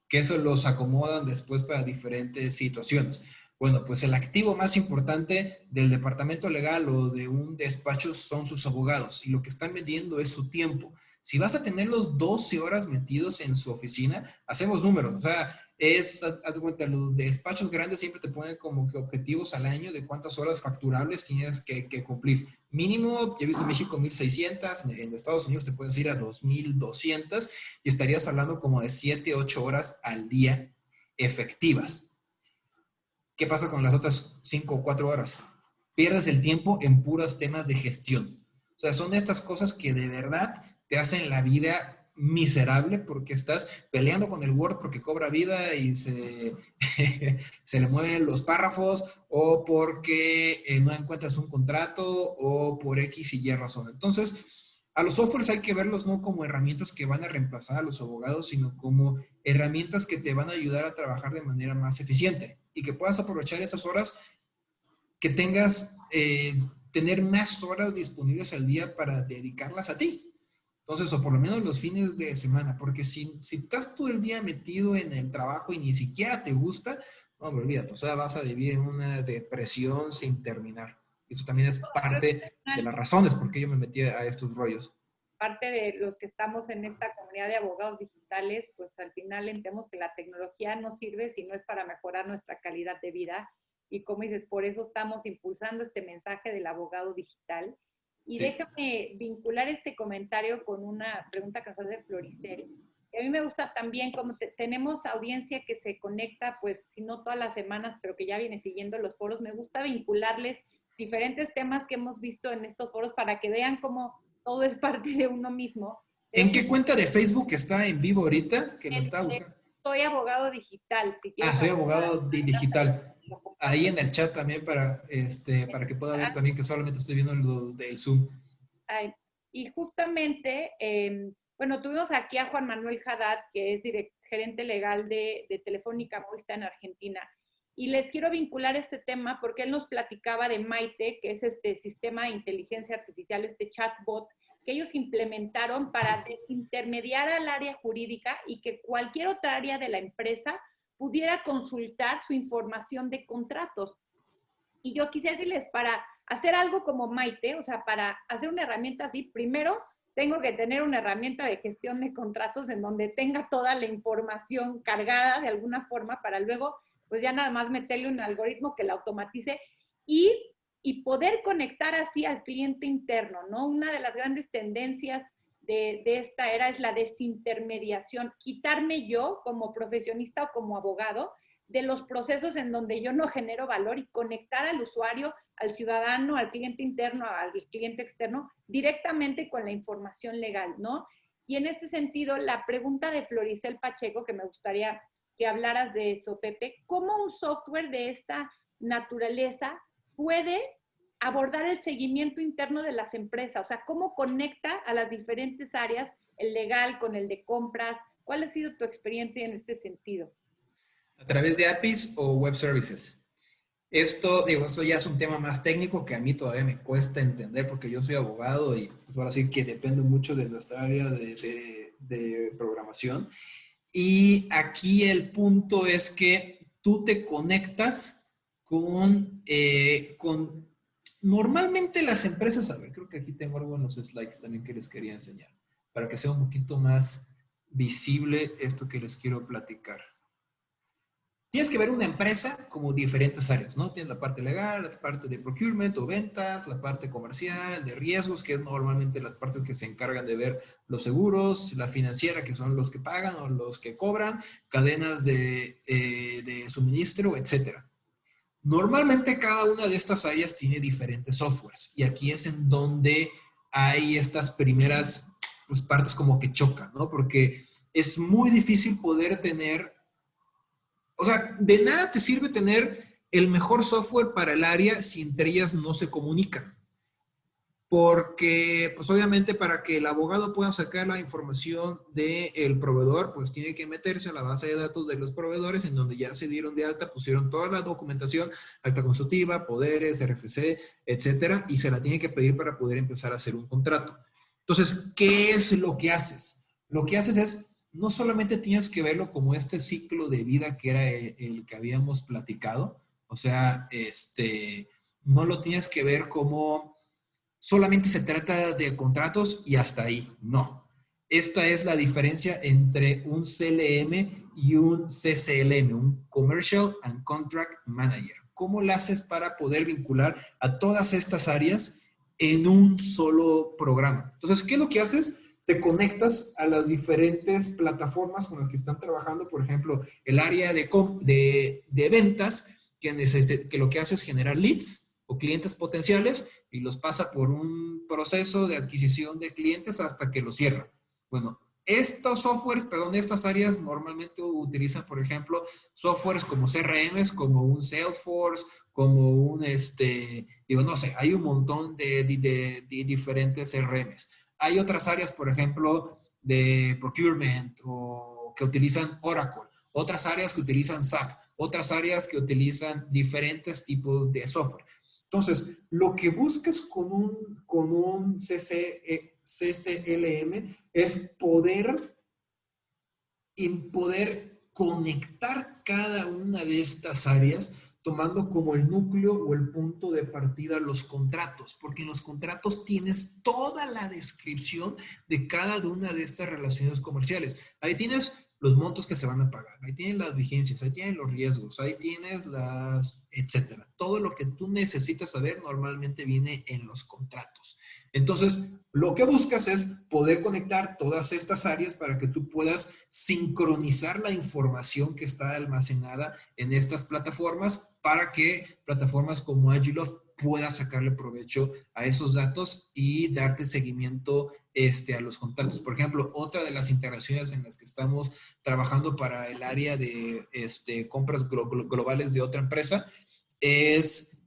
Que eso los acomodan después para diferentes situaciones. Bueno, pues el activo más importante del departamento legal o de un despacho son sus abogados y lo que están vendiendo es su tiempo. Si vas a tener los 12 horas metidos en su oficina, hacemos números. O sea, haz de cuenta, los despachos grandes siempre te ponen como que objetivos al año de cuántas horas facturables tienes que cumplir. Mínimo, ya he visto en México 1,600, en Estados Unidos te puedes ir a 2,200 y estarías hablando como de 7, 8 horas al día efectivas. ¿Qué pasa con las otras 5 o 4 horas? Pierdes el tiempo en puros temas de gestión. O sea, son estas cosas que de verdad te hacen la vida miserable porque estás peleando con el Word porque cobra vida y se le mueven los párrafos o porque no encuentras un contrato o por X y Y razón. Entonces, a los softwares hay que verlos no como herramientas que van a reemplazar a los abogados, sino como herramientas que te van a ayudar a trabajar de manera más eficiente y que puedas aprovechar esas horas, que tengas, tener más horas disponibles al día para dedicarlas a ti. Entonces, o por lo menos los fines de semana, porque si estás todo el día metido en el trabajo y ni siquiera te gusta, no me olvídate, o sea, vas a vivir en una depresión sin terminar. Eso también es parte de las razones por qué yo me metí a estos rollos. Parte de los que estamos en esta comunidad de abogados digitales, pues al final entendemos que la tecnología no sirve si no es para mejorar nuestra calidad de vida. Y como dices, por eso estamos impulsando este mensaje del abogado digital. Y sí, déjame vincular este comentario con una pregunta que nos hace Floricel. A mí me gusta también, como tenemos audiencia que se conecta, pues si no todas las semanas, pero que ya viene siguiendo los foros, me gusta vincularles diferentes temas que hemos visto en estos foros para que vean cómo todo es parte de uno mismo. ¿En qué cuenta de Facebook está en vivo ahorita? Que lo está buscando. Soy abogado digital. Si quieres soy abogado digital. Ahí en el chat también para que pueda ver también que solamente estoy viendo lo del Zoom. Ay, y justamente, bueno, tuvimos aquí a Juan Manuel Haddad, que es gerente legal de Telefónica Movistar en Argentina. Y les quiero vincular este tema porque él nos platicaba de Maite, que es este sistema de inteligencia artificial, este chatbot, que ellos implementaron para desintermediar al área jurídica y que cualquier otra área de la empresa pudiera consultar su información de contratos. Y yo quisiera decirles, para hacer algo como Maite, o sea, para hacer una herramienta así, primero tengo que tener una herramienta de gestión de contratos en donde tenga toda la información cargada de alguna forma para luego, pues ya nada más meterle un algoritmo que la automatice y poder conectar así al cliente interno, ¿no? Una de las grandes tendencias de esta era es la desintermediación, quitarme yo como profesionista o como abogado de los procesos en donde yo no genero valor y conectar al usuario, al ciudadano, al cliente interno, al cliente externo, directamente con la información legal, ¿no? Y en este sentido, la pregunta de Floricel Pacheco, que me gustaría que hablaras de eso, Pepe, ¿cómo un software de esta naturaleza puede abordar el seguimiento interno de las empresas? O sea, ¿cómo conecta a las diferentes áreas, el legal con el de compras? ¿Cuál ha sido tu experiencia en este sentido? ¿A través de APIs o web services? Esto ya es un tema más técnico que a mí todavía me cuesta entender porque yo soy abogado y pues ahora sí que depende mucho de nuestra área de programación. Y aquí el punto es que tú te conectas con normalmente las empresas, a ver, creo que aquí tengo algo en los slides también que les quería enseñar, para que sea un poquito más visible esto que les quiero platicar. Tienes que ver una empresa como diferentes áreas, ¿no? Tienes la parte legal, la parte de procurement o ventas, la parte comercial, de riesgos, que es normalmente las partes que se encargan de ver los seguros, la financiera, que son los que pagan o los que cobran, cadenas de suministro, etcétera. Normalmente cada una de estas áreas tiene diferentes softwares y aquí es en donde hay estas primeras pues, partes como que chocan, ¿no? Porque es muy difícil poder tener. O sea, de nada te sirve tener el mejor software para el área si entre ellas no se comunican. Porque, pues obviamente para que el abogado pueda sacar la información del proveedor, pues tiene que meterse a la base de datos de los proveedores en donde ya se dieron de alta, pusieron toda la documentación, acta constitutiva, poderes, RFC, etcétera, y se la tiene que pedir para poder empezar a hacer un contrato. Entonces, ¿qué es lo que haces? Lo que haces es no solamente tienes que verlo como este ciclo de vida que era el que habíamos platicado, O sea, no lo tienes que ver como solamente se trata de contratos y hasta ahí. No. Esta es la diferencia entre un CLM y un CCLM, un Commercial and Contract Manager. ¿Cómo lo haces para poder vincular a todas estas áreas en un solo programa? Entonces, ¿qué es lo que haces? Te conectas a las diferentes plataformas con las que están trabajando, por ejemplo, el área de ventas, que lo que hace es generar leads o clientes potenciales y los pasa por un proceso de adquisición de clientes hasta que los cierra. Bueno, estos softwares, perdón, estas áreas normalmente utilizan, por ejemplo, softwares como CRMs, como un Salesforce, como un, no sé, hay un montón de diferentes CRMs. Hay otras áreas, por ejemplo, de procurement o que utilizan Oracle, otras áreas que utilizan SAP, otras áreas que utilizan diferentes tipos de software. Entonces, lo que buscas con un CCLM es poder conectar cada una de estas áreas tomando como el núcleo o el punto de partida los contratos, porque en los contratos tienes toda la descripción de cada una de estas relaciones comerciales. Ahí tienes los montos que se van a pagar, ahí tienes las vigencias, ahí tienes los riesgos, ahí tienes etcétera. Todo lo que tú necesitas saber normalmente viene en los contratos. Entonces, lo que buscas es poder conectar todas estas áreas para que tú puedas sincronizar la información que está almacenada en estas plataformas para que plataformas como Agiloft pueda sacarle provecho a esos datos y darte seguimiento a los contratos. Por ejemplo, otra de las integraciones en las que estamos trabajando para el área de compras globales de otra empresa es...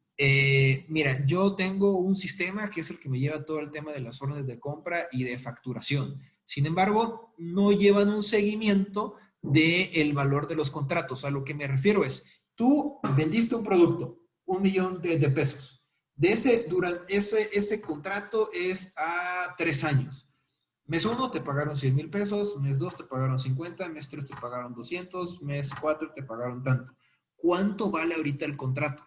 mira, yo tengo un sistema que es el que me lleva todo el tema de las órdenes de compra y de facturación. Sin embargo, no llevan un seguimiento del valor de los contratos. A lo que me refiero es, tú vendiste un producto, 1,000,000 de pesos. Durante ese contrato es a 3 años. Mes 1 te pagaron 100,000 pesos, mes 2 te pagaron 50, mes 3 te pagaron 200, mes 4 te pagaron tanto. ¿Cuánto vale ahorita el contrato?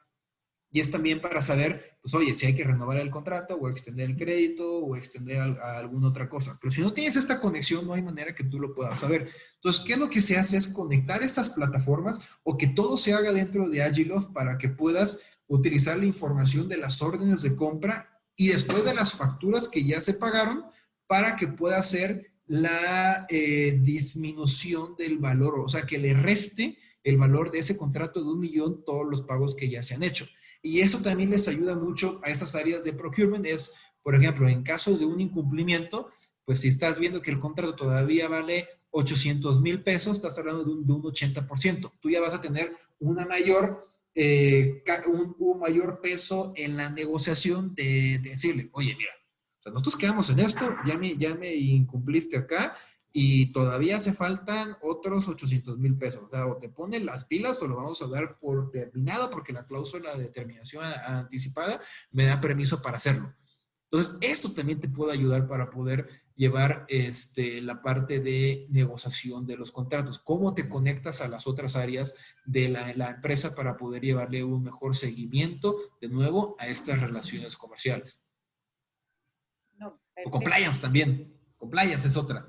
Y es también para saber, pues oye, si hay que renovar el contrato o extender el crédito o extender alguna otra cosa. Pero si no tienes esta conexión, no hay manera que tú lo puedas saber. Entonces, ¿qué es lo que se hace? Es conectar estas plataformas o que todo se haga dentro de Agiloft para que puedas utilizar la información de las órdenes de compra y después de las facturas que ya se pagaron para que pueda hacer la disminución del valor, o sea, que le reste el valor de ese contrato de 1,000,000 todos los pagos que ya se han hecho. Y eso también les ayuda mucho a estas áreas de procurement. Es, por ejemplo, en caso de un incumplimiento, pues si estás viendo que el contrato todavía vale 800,000 pesos, estás hablando de un 80%. Tú ya vas a tener un mayor peso en la negociación de decirle, oye, mira, o sea, nosotros quedamos en esto, ya me incumpliste acá, y todavía hace faltan otros 800,000 pesos. O sea, o te ponen las pilas o lo vamos a dar por terminado porque la cláusula de terminación anticipada me da permiso para hacerlo. Entonces, esto también te puede ayudar para poder llevar la parte de negociación de los contratos. ¿Cómo te conectas a las otras áreas de la empresa para poder llevarle un mejor seguimiento, de nuevo, a estas relaciones comerciales? No, O perfecto. compliance también. Compliance es otra.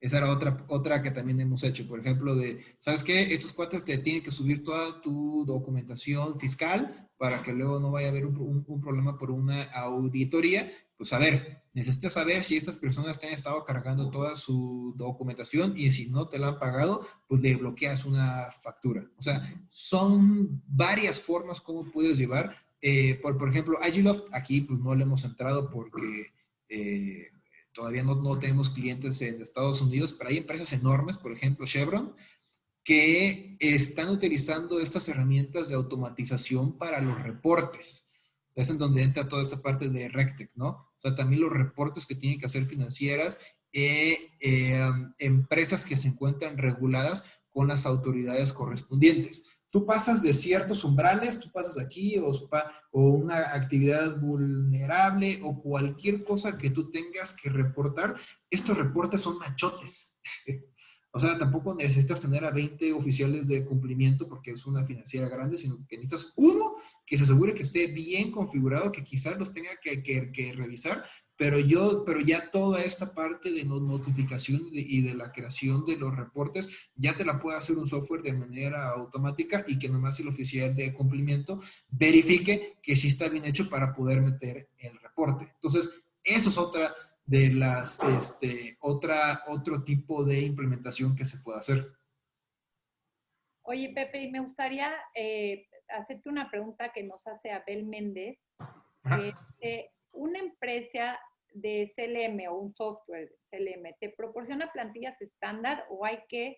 Esa era otra que también hemos hecho. Por ejemplo, ¿sabes qué? Estos cuates te tienen que subir toda tu documentación fiscal para que luego no vaya a haber un problema por una auditoría. Pues a ver, necesitas saber si estas personas te han estado cargando toda su documentación y si no te la han pagado, pues le bloqueas una factura. O sea, son varias formas como puedes llevar. Por ejemplo, Agiloft, aquí pues no le hemos entrado porque... todavía no tenemos clientes en Estados Unidos, pero hay empresas enormes, por ejemplo Chevron, que están utilizando estas herramientas de automatización para los reportes. Es en donde entra toda esta parte de RegTech, ¿no? O sea, también los reportes que tienen que hacer financieras, empresas que se encuentran reguladas con las autoridades correspondientes. Tú pasas de ciertos umbrales, tú pasas aquí o una actividad vulnerable o cualquier cosa que tú tengas que reportar, estos reportes son machotes. O sea, tampoco necesitas tener a 20 oficiales de cumplimiento porque es una financiera grande, sino que necesitas uno que se asegure que esté bien configurado, que quizás los tenga que revisar, pero ya toda esta parte de notificación y de la creación de los reportes, ya te la puede hacer un software de manera automática y que nomás el oficial de cumplimiento verifique que sí está bien hecho para poder meter el reporte. Entonces, eso es otra de las, otro tipo de implementación que se puede hacer. Oye, Pepe, y me gustaría hacerte una pregunta que nos hace Abel Méndez. Una empresa de CLM o un software CLM, ¿te proporciona plantillas estándar o hay que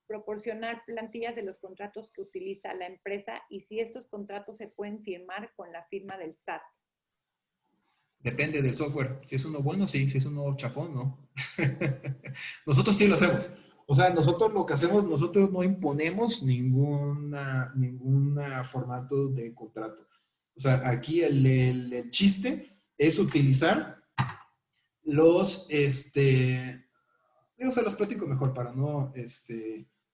proporcionar plantillas de los contratos que utiliza la empresa y si estos contratos se pueden firmar con la firma del SAT? Depende del software. Si es uno bueno, sí. Si es uno chafón, no. Nosotros sí lo hacemos. O sea, nosotros lo que hacemos, nosotros no imponemos ninguna formato de contrato. O sea, aquí el chiste es utilizar los, yo se los platico mejor para no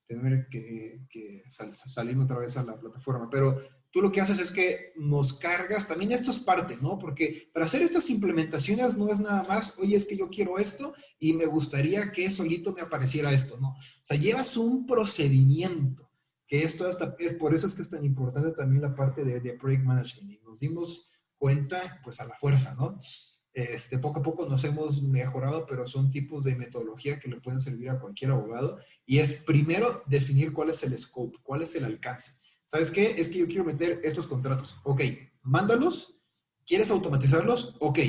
tener que salirme otra vez a la plataforma, pero tú lo que haces es que nos cargas, también esto es parte, ¿no? Porque para hacer estas implementaciones no es nada más, oye, es que yo quiero esto y me gustaría que solito me apareciera esto, ¿no? O sea, llevas un procedimiento, que esto hasta, por eso es que es tan importante también la parte de Project Management, y nos dimos cuenta, pues a la fuerza, ¿no? Poco a poco nos hemos mejorado, pero son tipos de metodología que le pueden servir a cualquier abogado. Y es primero definir cuál es el scope, cuál es el alcance. ¿Sabes qué? Es que yo quiero meter estos contratos. Ok, mándalos. ¿Quieres automatizarlos? Ok,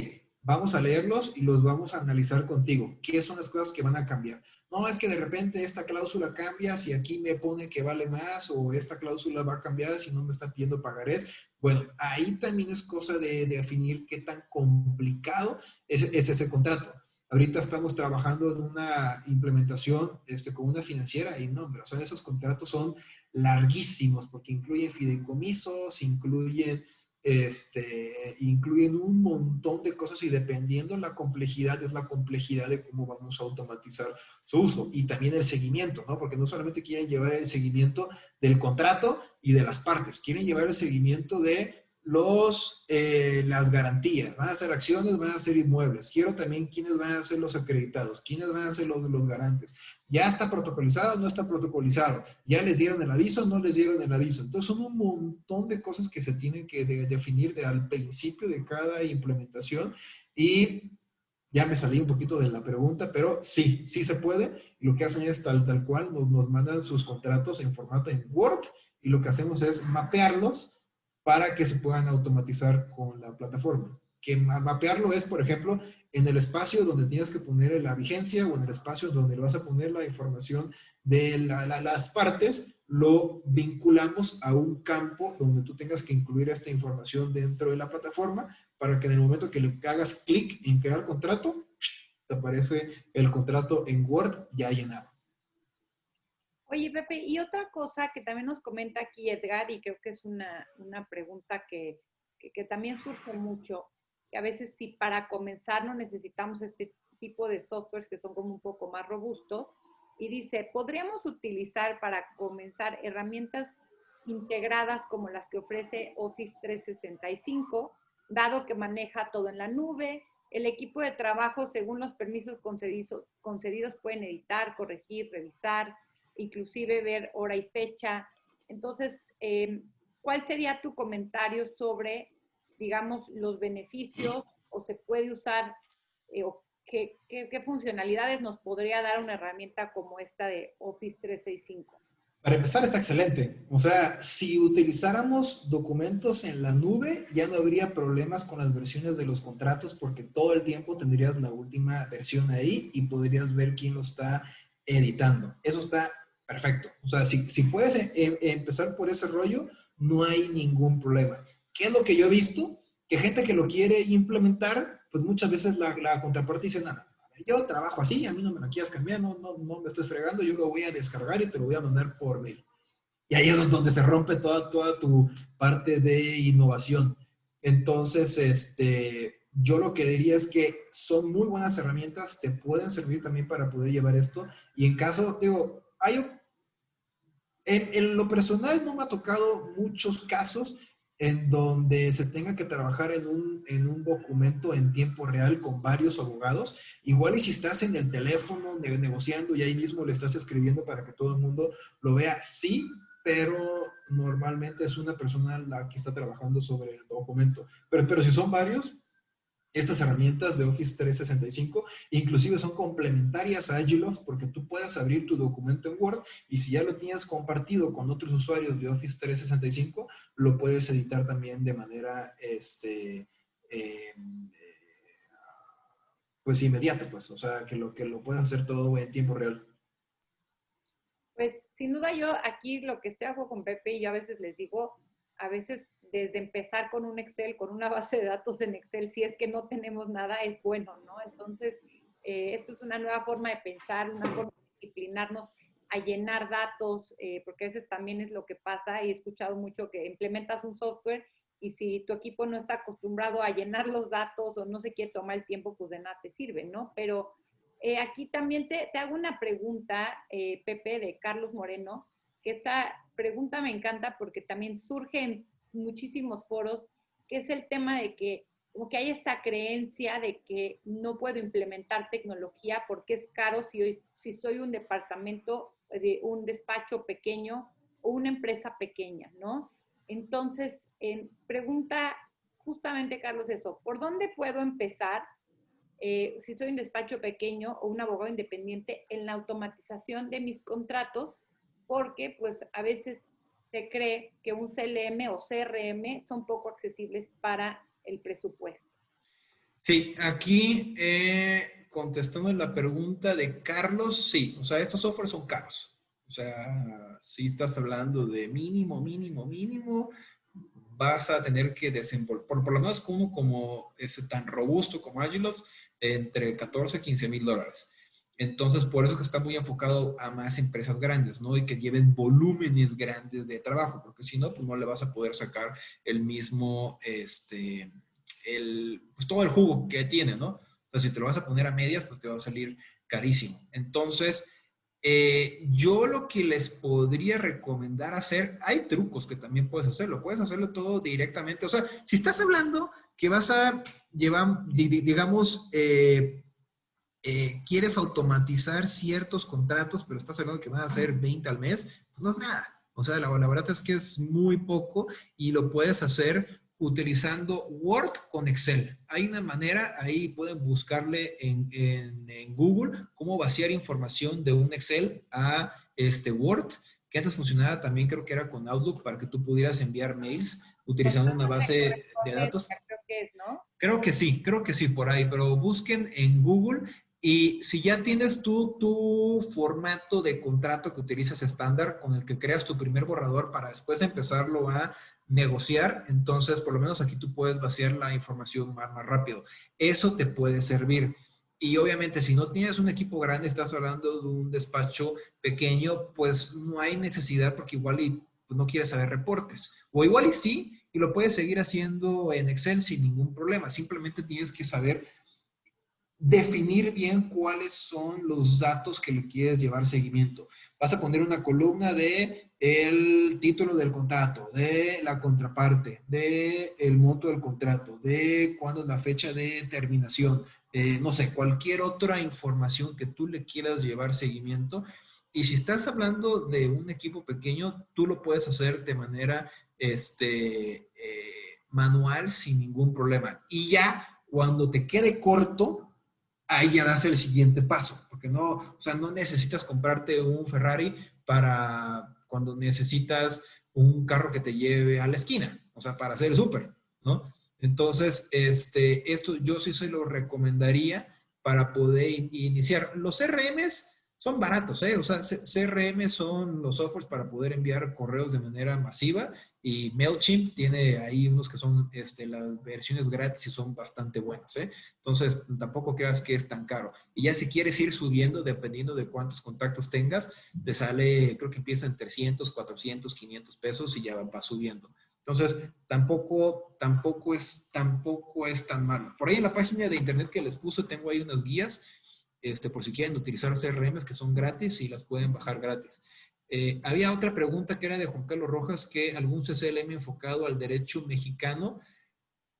vamos a leerlos y los vamos a analizar contigo. ¿Qué son las cosas que van a cambiar? No, es que de repente esta cláusula cambia si aquí me pone que vale más o esta cláusula va a cambiar si no me está pidiendo pagarés. Bueno, ahí también es cosa de definir qué tan complicado es ese contrato. Ahorita estamos trabajando en una implementación con una financiera y no, hombre, o sea, esos contratos son larguísimos porque incluyen fideicomisos, incluyen un montón de cosas y dependiendo la complejidad es la complejidad de cómo vamos a automatizar su uso y también el seguimiento, ¿no? Porque no solamente quieren llevar el seguimiento del contrato y de las partes, quieren llevar el seguimiento de las garantías, van a ser acciones, van a ser inmuebles, quiero también quiénes van a ser los acreditados, quiénes van a ser los garantes, ya está protocolizado, no está protocolizado, ya les dieron el aviso, no les dieron el aviso, entonces son un montón de cosas que se tienen que definir al principio de cada implementación y ya me salí un poquito de la pregunta, pero sí, sí se puede. Y lo que hacen es tal cual, nos mandan sus contratos en formato en Word y lo que hacemos es mapearlos para que se puedan automatizar con la plataforma. Que mapearlo es, por ejemplo, en el espacio donde tienes que poner la vigencia o en el espacio donde le vas a poner la información de las partes, lo vinculamos a un campo donde tú tengas que incluir esta información dentro de la plataforma para que en el momento que le hagas clic en crear contrato, te aparece el contrato en Word ya llenado. Oye, Pepe, y otra cosa que también nos comenta aquí Edgar, y creo que es una pregunta que también surge mucho, que a veces si para comenzar no necesitamos este tipo de softwares que son como un poco más robustos, y dice, ¿podríamos utilizar para comenzar herramientas integradas como las que ofrece Office 365, dado que maneja todo en la nube? El equipo de trabajo, según los permisos concedidos pueden editar, corregir, revisar, inclusive ver hora y fecha. Entonces, ¿cuál sería tu comentario sobre, digamos, los beneficios o se puede usar o qué funcionalidades nos podría dar una herramienta como esta de Office 365? Para empezar, está excelente. O sea, si utilizáramos documentos en la nube, ya no habría problemas con las versiones de los contratos porque todo el tiempo tendrías la última versión ahí y podrías ver quién lo está editando. Eso está perfecto. O sea, si puedes empezar por ese rollo, no hay ningún problema. ¿Qué es lo que yo he visto? Que gente que lo quiere implementar, pues muchas veces la contraparte dice, nada, yo trabajo así, a mí no me lo quieras cambiar, no me estés fregando, yo lo voy a descargar y te lo voy a mandar por mail. Y ahí es donde se rompe toda tu parte de innovación. Entonces, yo lo que diría es que son muy buenas herramientas, te pueden servir también para poder llevar esto. Y en caso, digo, en lo personal no me ha tocado muchos casos en donde se tenga que trabajar en un documento en tiempo real con varios abogados. Igual y si estás en el teléfono negociando y ahí mismo le estás escribiendo para que todo el mundo lo vea, sí, pero normalmente es una persona la que está trabajando sobre el documento. Pero si son varios, estas herramientas de Office 365 inclusive son complementarias a Agiloft porque tú puedes abrir tu documento en Word y si ya lo tienes compartido con otros usuarios de Office 365, lo puedes editar también de manera pues inmediata, pues, o sea, que lo puedes hacer todo en tiempo real. Pues sin duda yo aquí lo que estoy hago con Pepe y yo a veces les digo, a veces desde empezar con un Excel, con una base de datos en Excel, si es que no tenemos nada, es bueno, ¿no? Entonces, esto es una nueva forma de pensar, una forma de disciplinarnos a llenar datos, porque a veces también es lo que pasa, y he escuchado mucho que implementas un software y si tu equipo no está acostumbrado a llenar los datos o no se quiere tomar el tiempo, pues de nada te sirve, ¿no? Pero aquí también te hago una pregunta, Pepe, de Carlos Moreno, que esta pregunta me encanta porque también surge en muchísimos foros, que es el tema de que como que hay esta creencia de que no puedo implementar tecnología porque es caro si soy un departamento, de un despacho pequeño o una empresa pequeña, ¿no? Entonces, pregunta justamente, Carlos, eso, ¿por dónde puedo empezar si soy un despacho pequeño o un abogado independiente en la automatización de mis contratos? Porque pues a veces se cree que un CLM o CRM son poco accesibles para el presupuesto. Sí, aquí contestando la pregunta de Carlos, sí, o sea, estos softwares son caros. O sea, si estás hablando de mínimo, mínimo, mínimo, vas a tener que desenvolver, por lo menos uno como es tan robusto como Agiloft, entre 14 y 15 mil dólares. Entonces, por eso que está muy enfocado a más empresas grandes, ¿no? Y que lleven volúmenes grandes de trabajo, porque si no, pues no le vas a poder sacar el mismo, pues todo el jugo que tiene, ¿no? Entonces, si te lo vas a poner a medias, pues te va a salir carísimo. Entonces, yo lo que les podría recomendar hacer, hay trucos que también puedes hacerlo todo directamente. O sea, si estás hablando que vas a llevar, digamos, quieres automatizar ciertos contratos, pero estás hablando que van a ser 20 al mes, pues no es nada. O sea, la verdad es que es muy poco y lo puedes hacer utilizando Word con Excel. Hay una manera, ahí pueden buscarle en Google cómo vaciar información de un Excel a Word, que antes funcionaba también, creo que era con Outlook, para que tú pudieras enviar mails utilizando una base de datos. Creo que es, ¿no? Creo que sí, por ahí, pero busquen en Google y si ya tienes tú tu formato de contrato que utilizas estándar con el que creas tu primer borrador para después empezarlo a negociar, entonces por lo menos aquí tú puedes vaciar la información más rápido. Eso te puede servir. Y obviamente si no tienes un equipo grande, estás hablando de un despacho pequeño, pues no hay necesidad porque igual y pues, no quieres saber reportes. O igual y sí, y lo puedes seguir haciendo en Excel sin ningún problema. Simplemente tienes que saber definir bien cuáles son los datos que le quieres llevar seguimiento. Vas a poner una columna de el título del contrato, de la contraparte, de el monto del contrato, de cuándo es la fecha de terminación, no sé, cualquier otra información que tú le quieras llevar seguimiento. Y si estás hablando de un equipo pequeño, tú lo puedes hacer de manera manual sin ningún problema. Y ya cuando te quede corto, ahí ya das el siguiente paso, porque no, o sea, no necesitas comprarte un Ferrari para cuando necesitas un carro que te lleve a la esquina, o sea, para hacer el súper, ¿no? Entonces, esto yo sí se lo recomendaría para poder iniciar. Los CRMs son baratos, ¿eh? O sea, CRM son los softwares para poder enviar correos de manera masiva y MailChimp tiene ahí unos que son las versiones gratis y son bastante buenas, ¿eh? Entonces, tampoco creas que es tan caro. Y ya si quieres ir subiendo, dependiendo de cuántos contactos tengas, te sale, creo que empieza en 300, 400, 500 pesos y ya va subiendo. Entonces, tampoco es tan malo. Por ahí en la página de internet que les puse tengo ahí unas guías, por si quieren utilizar CRMs que son gratis y las pueden bajar gratis. Había otra pregunta que era de Juan Carlos Rojas, que algún CCLM enfocado al derecho mexicano.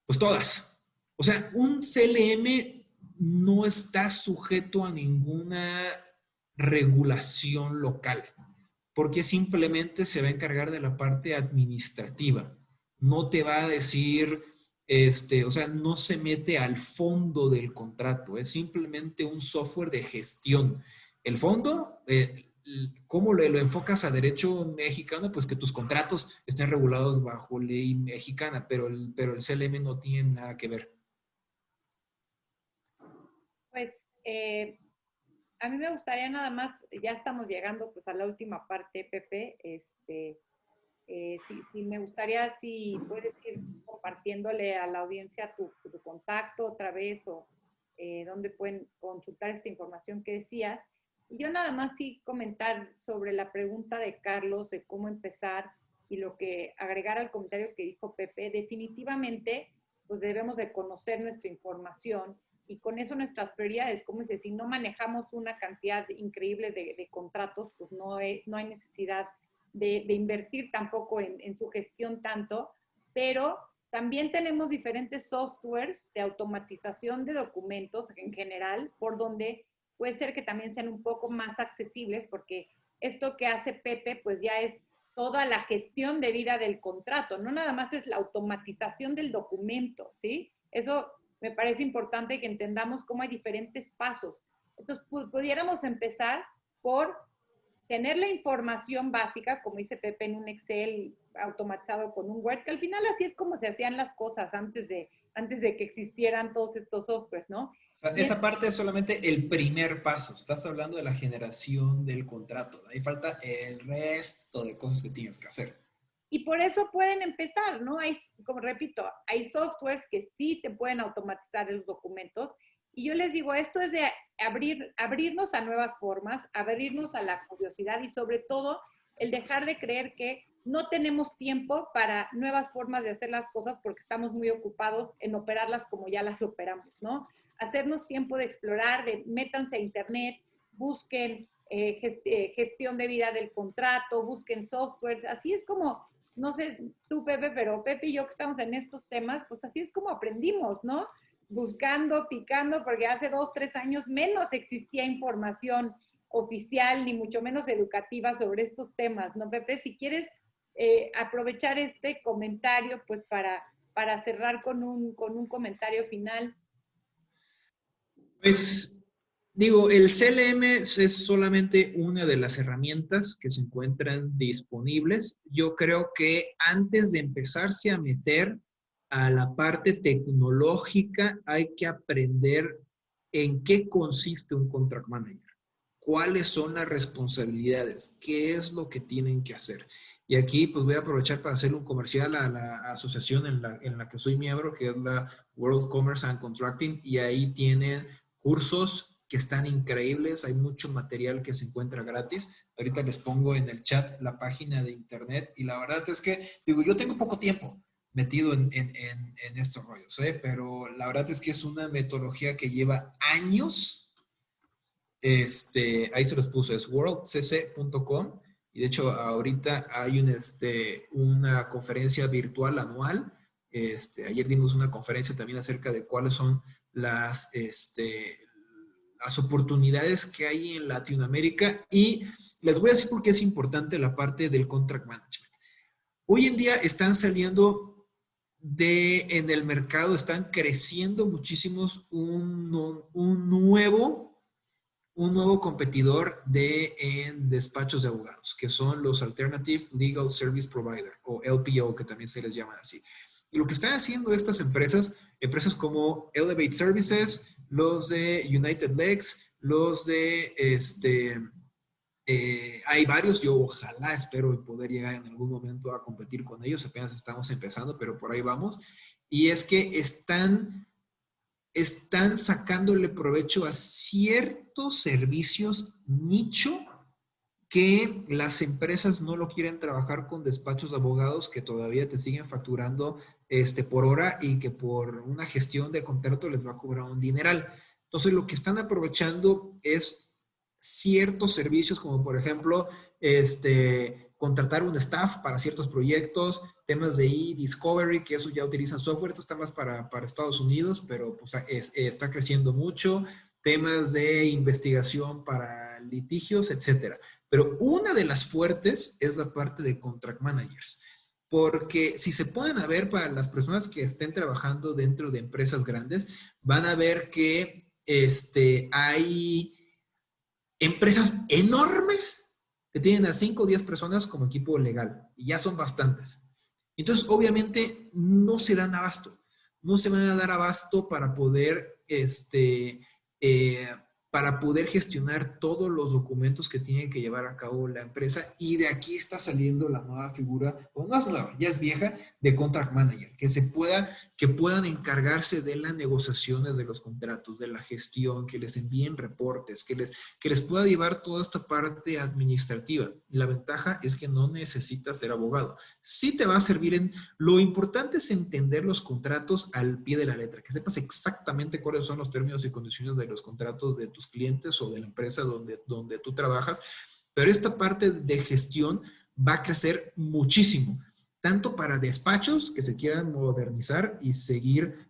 Pues todas. O sea, un CLM no está sujeto a ninguna regulación local, porque simplemente se va a encargar de la parte administrativa. No te va a decir, o sea, no se mete al fondo del contrato, es simplemente un software de gestión. El fondo, ¿cómo lo enfocas a derecho mexicano? Pues que tus contratos estén regulados bajo ley mexicana, pero el CLM no tiene nada que ver. Pues a mí me gustaría nada más, ya estamos llegando pues a la última parte, Pepe, sí, me gustaría si puedes ir compartiéndole a la audiencia tu contacto otra vez o dónde pueden consultar esta información que decías. Y yo nada más sí comentar sobre la pregunta de Carlos de cómo empezar y lo que agregar al comentario que dijo Pepe. Definitivamente, pues debemos de conocer nuestra información y con eso nuestras prioridades. Como dice, si no manejamos una cantidad increíble de contratos, pues no hay necesidad de invertir tampoco en su gestión tanto, pero también tenemos diferentes softwares de automatización de documentos en general, por donde puede ser que también sean un poco más accesibles, porque esto que hace Pepe, pues ya es toda la gestión de vida del contrato, no nada más es la automatización del documento, ¿sí? Eso me parece importante que entendamos cómo hay diferentes pasos. Entonces, pudiéramos empezar por tener la información básica, como dice Pepe, en un Excel automatizado con un Word, que al final así es como se hacían las cosas antes de que existieran todos estos softwares, ¿no? Esa parte es solamente el primer paso. Estás hablando de la generación del contrato. Ahí falta el resto de cosas que tienes que hacer. Y por eso pueden empezar, ¿no? Hay, como repito, hay softwares que sí te pueden automatizar los documentos. Y yo les digo, esto es de abrirnos a nuevas formas, abrirnos a la curiosidad y sobre todo el dejar de creer que no tenemos tiempo para nuevas formas de hacer las cosas porque estamos muy ocupados en operarlas como ya las operamos, ¿no? Hacernos tiempo de explorar, de métanse a internet, busquen gestión de vida del contrato, busquen softwares, así es como, no sé tú Pepe, pero Pepe y yo que estamos en estos temas, pues así es como aprendimos, ¿no? Buscando, picando, porque hace 2, 3 años menos existía información oficial, ni mucho menos educativa sobre estos temas, ¿no, Pepe? Si quieres aprovechar este comentario, pues para cerrar con un comentario final. Pues digo, el CLM es solamente una de las herramientas que se encuentran disponibles. Yo creo que antes de empezarse a meter a la parte tecnológica, hay que aprender en qué consiste un contract manager, cuáles son las responsabilidades, qué es lo que tienen que hacer. Y aquí pues voy a aprovechar para hacer un comercial a la asociación en la que soy miembro, que es la World Commerce and Contracting, y ahí tienen cursos que están increíbles, hay mucho material que se encuentra gratis. Ahorita les pongo en el chat la página de internet y la verdad es que, digo, yo tengo poco tiempo metido en estos rollos, pero la verdad es que es una metodología que lleva años. Ahí se los puse, es worldcc.com y de hecho ahorita hay una conferencia virtual anual. Ayer dimos una conferencia también acerca de cuáles son las oportunidades que hay en Latinoamérica y les voy a decir por qué es importante la parte del contract management. Hoy en día están saliendo en el mercado, están creciendo muchísimos un nuevo competidor en despachos de abogados, que son los Alternative Legal Service Provider, o LPO, que también se les llama así. Y lo que están haciendo estas empresas como Elevate Services, los de United Legs, los de, hay varios, yo ojalá espero poder llegar en algún momento a competir con ellos, apenas estamos empezando, pero por ahí vamos. Y es que están sacándole provecho a ciertos servicios nicho que las empresas no lo quieren trabajar con despachos de abogados que todavía te siguen facturando por hora y que por una gestión de contrato les va a cobrar un dineral. Entonces, lo que están aprovechando es ciertos servicios, como por ejemplo, contratar un staff para ciertos proyectos, temas de e-discovery, que eso ya utilizan software, esto está más para Estados Unidos, pero pues está creciendo mucho, temas de investigación para litigios, etcétera. Pero una de las fuertes es la parte de contract managers. Porque si se ponen a ver para las personas que estén trabajando dentro de empresas grandes, van a ver que hay empresas enormes que tienen a 5 o 10 personas como equipo legal y ya son bastantes. Entonces, obviamente, no se dan abasto. No se van a dar abasto eh, para poder gestionar todos los documentos que tiene que llevar a cabo la empresa. Y de aquí está saliendo la nueva figura, o no es nueva, ya es vieja, de contract manager, que puedan encargarse de las negociaciones de los contratos, de la gestión, que les envíen reportes, que les pueda llevar toda esta parte administrativa. La ventaja es que no necesitas ser abogado. Sí te va a servir lo importante es entender los contratos al pie de la letra, que sepas exactamente cuáles son los términos y condiciones de los contratos de tus clientes o de la empresa donde tú trabajas, pero esta parte de gestión va a crecer muchísimo, tanto para despachos que se quieran modernizar y seguir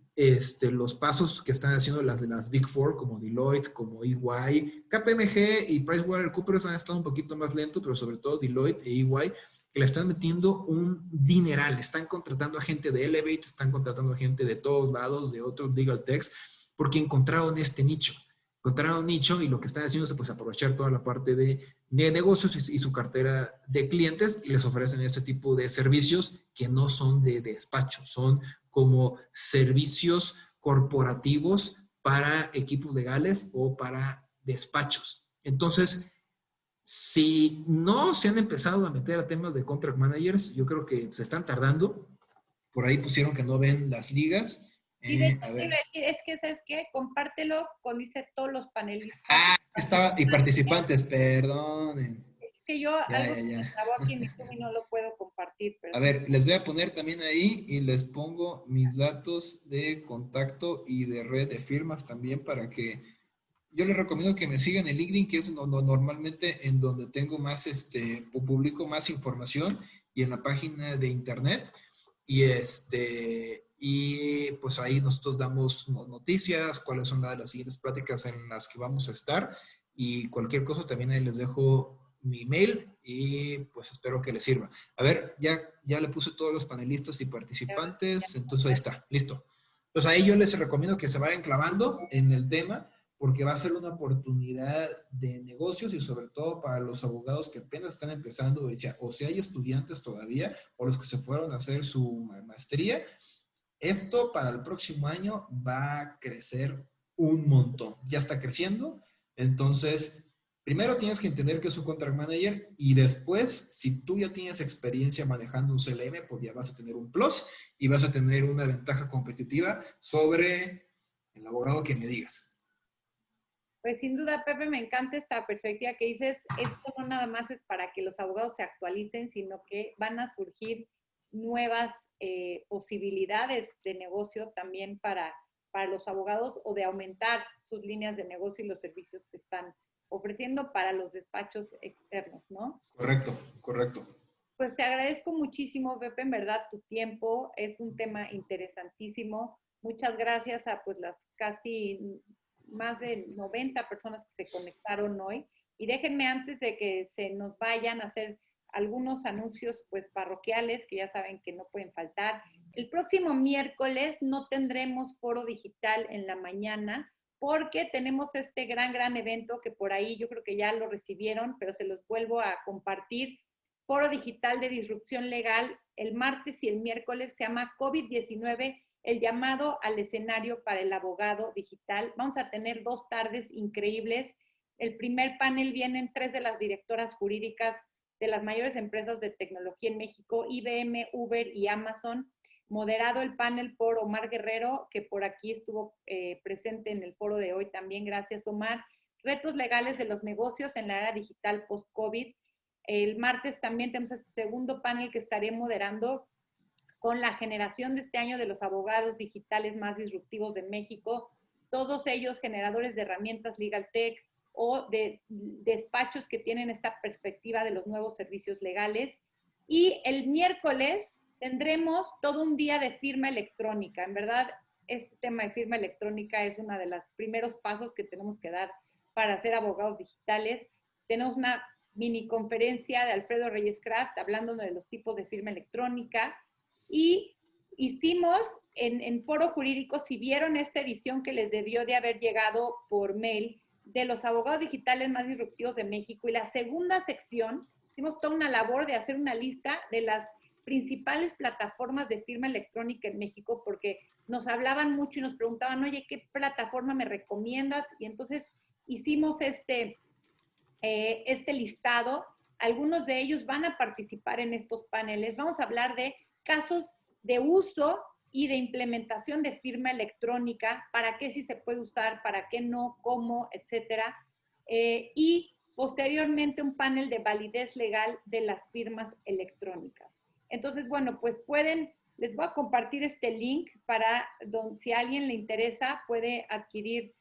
los pasos que están haciendo las de las Big Four, como Deloitte, como EY, KPMG y PricewaterhouseCoopers han estado un poquito más lentos, pero sobre todo Deloitte e EY, que le están metiendo un dineral, están contratando a gente de Elevate, están contratando a gente de todos lados, de otros legal techs, porque encontraron este nicho. Encontraron un nicho y lo que están haciendo es pues, aprovechar toda la parte de negocios y su cartera de clientes y les ofrecen este tipo de servicios que no son de despacho, son como servicios corporativos para equipos legales o para despachos. Entonces, si no se han empezado a meter a temas de contract managers, yo creo que se están tardando. Por ahí pusieron que no ven las ligas. Sí, de hecho, A te ver. iba a decir, es que, ¿sabes qué? Compártelo con, dice, todos los panelistas. Y participantes, perdonen. Es que yo Ya, algo ya, se me ya. trabó aquí en mi Zoom y no lo puedo compartir, A perdón. ver, les voy a poner también ahí y les pongo mis datos de contacto y de red de firmas también para que yo les recomiendo que me sigan en LinkedIn, que es normalmente en donde tengo más, publico más información y en la página de internet. Y pues ahí nosotros damos noticias, cuáles son las siguientes pláticas en las que vamos a estar y cualquier cosa también ahí les dejo mi email y pues espero que les sirva. A ver, ya le puse todos los panelistas y participantes, entonces ahí está, listo. Entonces ahí yo les recomiendo que se vayan clavando en el tema porque va a ser una oportunidad de negocios y sobre todo para los abogados que apenas están empezando, o si hay estudiantes todavía, o los que se fueron a hacer su maestría, esto para el próximo año va a crecer un montón. Ya está creciendo, entonces primero tienes que entender que es un contract manager y después, si tú ya tienes experiencia manejando un CLM, pues ya vas a tener un plus y vas a tener una ventaja competitiva sobre el abogado que me digas. Pues sin duda, Pepe, me encanta esta perspectiva que dices, esto no nada más es para que los abogados se actualicen, sino que van a surgir nuevas posibilidades de negocio también para los abogados o de aumentar sus líneas de negocio y los servicios que están ofreciendo para los despachos externos, ¿no? Correcto, correcto. Pues te agradezco muchísimo, Pepe, en verdad, tu tiempo. Es un tema interesantísimo. Muchas gracias a pues las casi más de 90 personas que se conectaron hoy. Y déjenme antes de que se nos vayan a hacer algunos anuncios pues parroquiales que ya saben que no pueden faltar. El próximo miércoles no tendremos foro digital en la mañana porque tenemos este gran evento que por ahí yo creo que ya lo recibieron, pero se los vuelvo a compartir. Foro Digital de Disrupción Legal el martes y el miércoles, se llama COVID-19, el llamado al escenario para el abogado digital. Vamos a tener 2 tardes increíbles. El primer panel vienen 3 de las directoras jurídicas de las mayores empresas de tecnología en México, IBM, Uber y Amazon. Moderado el panel por Omar Guerrero, que por aquí estuvo presente en el foro de hoy también. Gracias, Omar. Retos legales de los negocios en la era digital post-COVID. El martes también tenemos este segundo panel que estaré moderando con la generación de este año de los abogados digitales más disruptivos de México, todos ellos generadores de herramientas Legal Tech o de despachos que tienen esta perspectiva de los nuevos servicios legales. Y el miércoles tendremos todo un día de firma electrónica. En verdad, este tema de firma electrónica es uno de los primeros pasos que tenemos que dar para ser abogados digitales. Tenemos una mini conferencia de Alfredo Reyes Craft hablando de los tipos de firma electrónica. Y hicimos en Foro Jurídico, si vieron esta edición que les debió de haber llegado por mail, de los abogados digitales más disruptivos de México, y la segunda sección, hicimos toda una labor de hacer una lista de las principales plataformas de firma electrónica en México, porque nos hablaban mucho y nos preguntaban, oye, ¿qué plataforma me recomiendas? Y entonces hicimos este listado. Algunos de ellos van a participar en estos paneles. Vamos a hablar de casos de uso y de implementación de firma electrónica, para qué sí se puede usar, para qué no, cómo, etcétera. Y posteriormente un panel de validez legal de las firmas electrónicas. Entonces, bueno, pues les voy a compartir este link para si a alguien le interesa, puede adquirir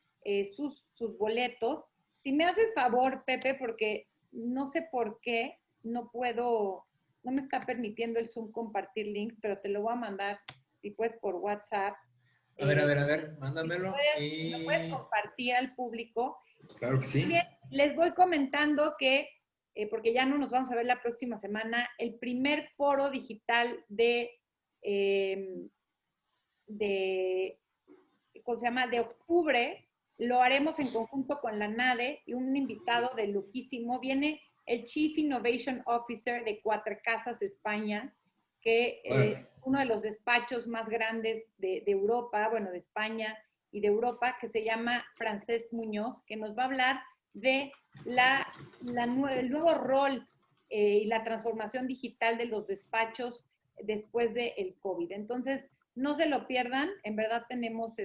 sus boletos. Si me haces favor, Pepe, porque no sé por qué no me está permitiendo el Zoom compartir links, pero te lo voy a mandar, si puedes, por WhatsApp. A ver, mándamelo. Si lo puedes compartir al público. Claro que sí. Bien, les voy comentando que, porque ya no nos vamos a ver la próxima semana, el primer foro digital ¿cómo se llama?, de octubre, lo haremos en conjunto con la NADE y un invitado de lujísimo. Viene el Chief Innovation Officer de Cuatro Casas España, que es uno de los despachos más grandes de Europa, bueno, de España y de Europa, que se llama Francesc Muñoz, que nos va a hablar de el nuevo rol y la transformación digital de los despachos después del COVID. Entonces, no se lo pierdan. En verdad tenemos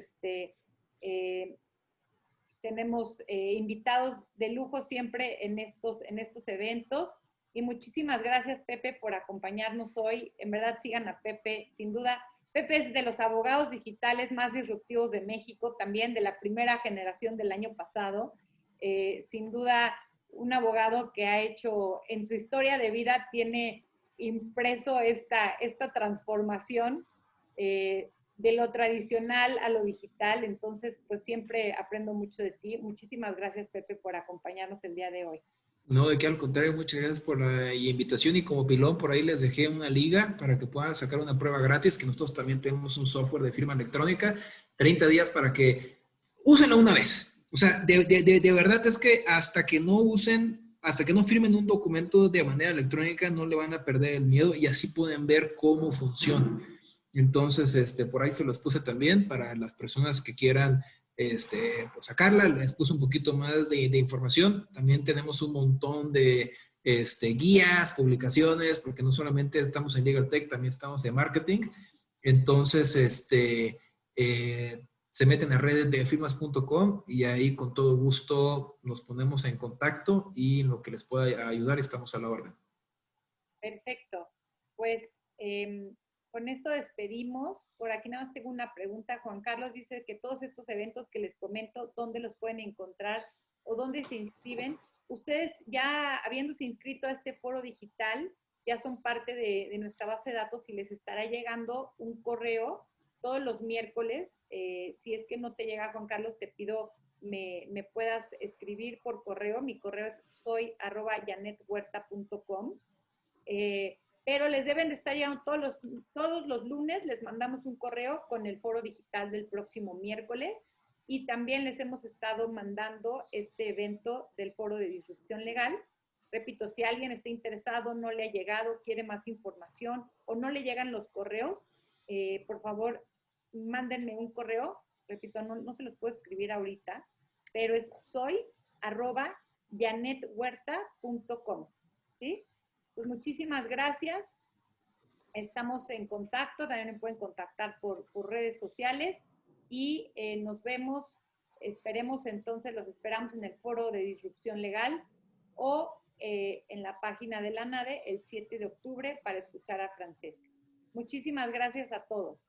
invitados de lujo siempre en estos eventos. Y muchísimas gracias, Pepe, por acompañarnos hoy. En verdad, sigan a Pepe, sin duda. Pepe es de los abogados digitales más disruptivos de México, también de la primera generación del año pasado. Sin duda, un abogado que ha hecho, en su historia de vida, tiene impreso esta transformación de lo tradicional a lo digital. Entonces, pues siempre aprendo mucho de ti. Muchísimas gracias, Pepe, por acompañarnos el día de hoy. No, de qué, al contrario, muchas gracias por la invitación, y como pilón por ahí les dejé una liga para que puedan sacar una prueba gratis, que nosotros también tenemos un software de firma electrónica, 30 días para que úsenlo una vez. O sea, de verdad es que hasta que no firmen un documento de manera electrónica, no le van a perder el miedo, y así pueden ver cómo funciona. Entonces, por ahí se los puse también para las personas que quieran pues sacarla. Les puse un poquito más de información. También tenemos un montón de guías, publicaciones, porque no solamente estamos en Legal Tech, también estamos en marketing. Entonces, se meten a redes de firmas.com y ahí con todo gusto nos ponemos en contacto, y en lo que les pueda ayudar estamos a la orden. Perfecto. Pues con esto despedimos. Por aquí nada más tengo una pregunta. Juan Carlos dice que todos estos eventos que les comento, ¿dónde los pueden encontrar o dónde se inscriben? Ustedes, ya habiéndose inscrito a este foro digital, ya son parte de nuestra base de datos, y les estará llegando un correo todos los miércoles. Si es que no te llega, Juan Carlos, te pido me puedas escribir por correo. Mi correo es soy@janethuerta.com. Pero les deben de estar llegando todos los lunes. Les mandamos un correo con el foro digital del próximo miércoles, y también les hemos estado mandando este evento del foro de disrupción legal. Repito, si alguien está interesado, no le ha llegado, quiere más información o no le llegan los correos, por favor, mándenme un correo. Repito, no se los puedo escribir ahorita, pero es soy@janethuerta.com, ¿sí? Pues muchísimas gracias. Estamos en contacto. También me pueden contactar por redes sociales, y nos vemos. Los esperamos en el foro de disrupción legal, o en la página de la NADE el 7 de octubre para escuchar a Francesca. Muchísimas gracias a todos.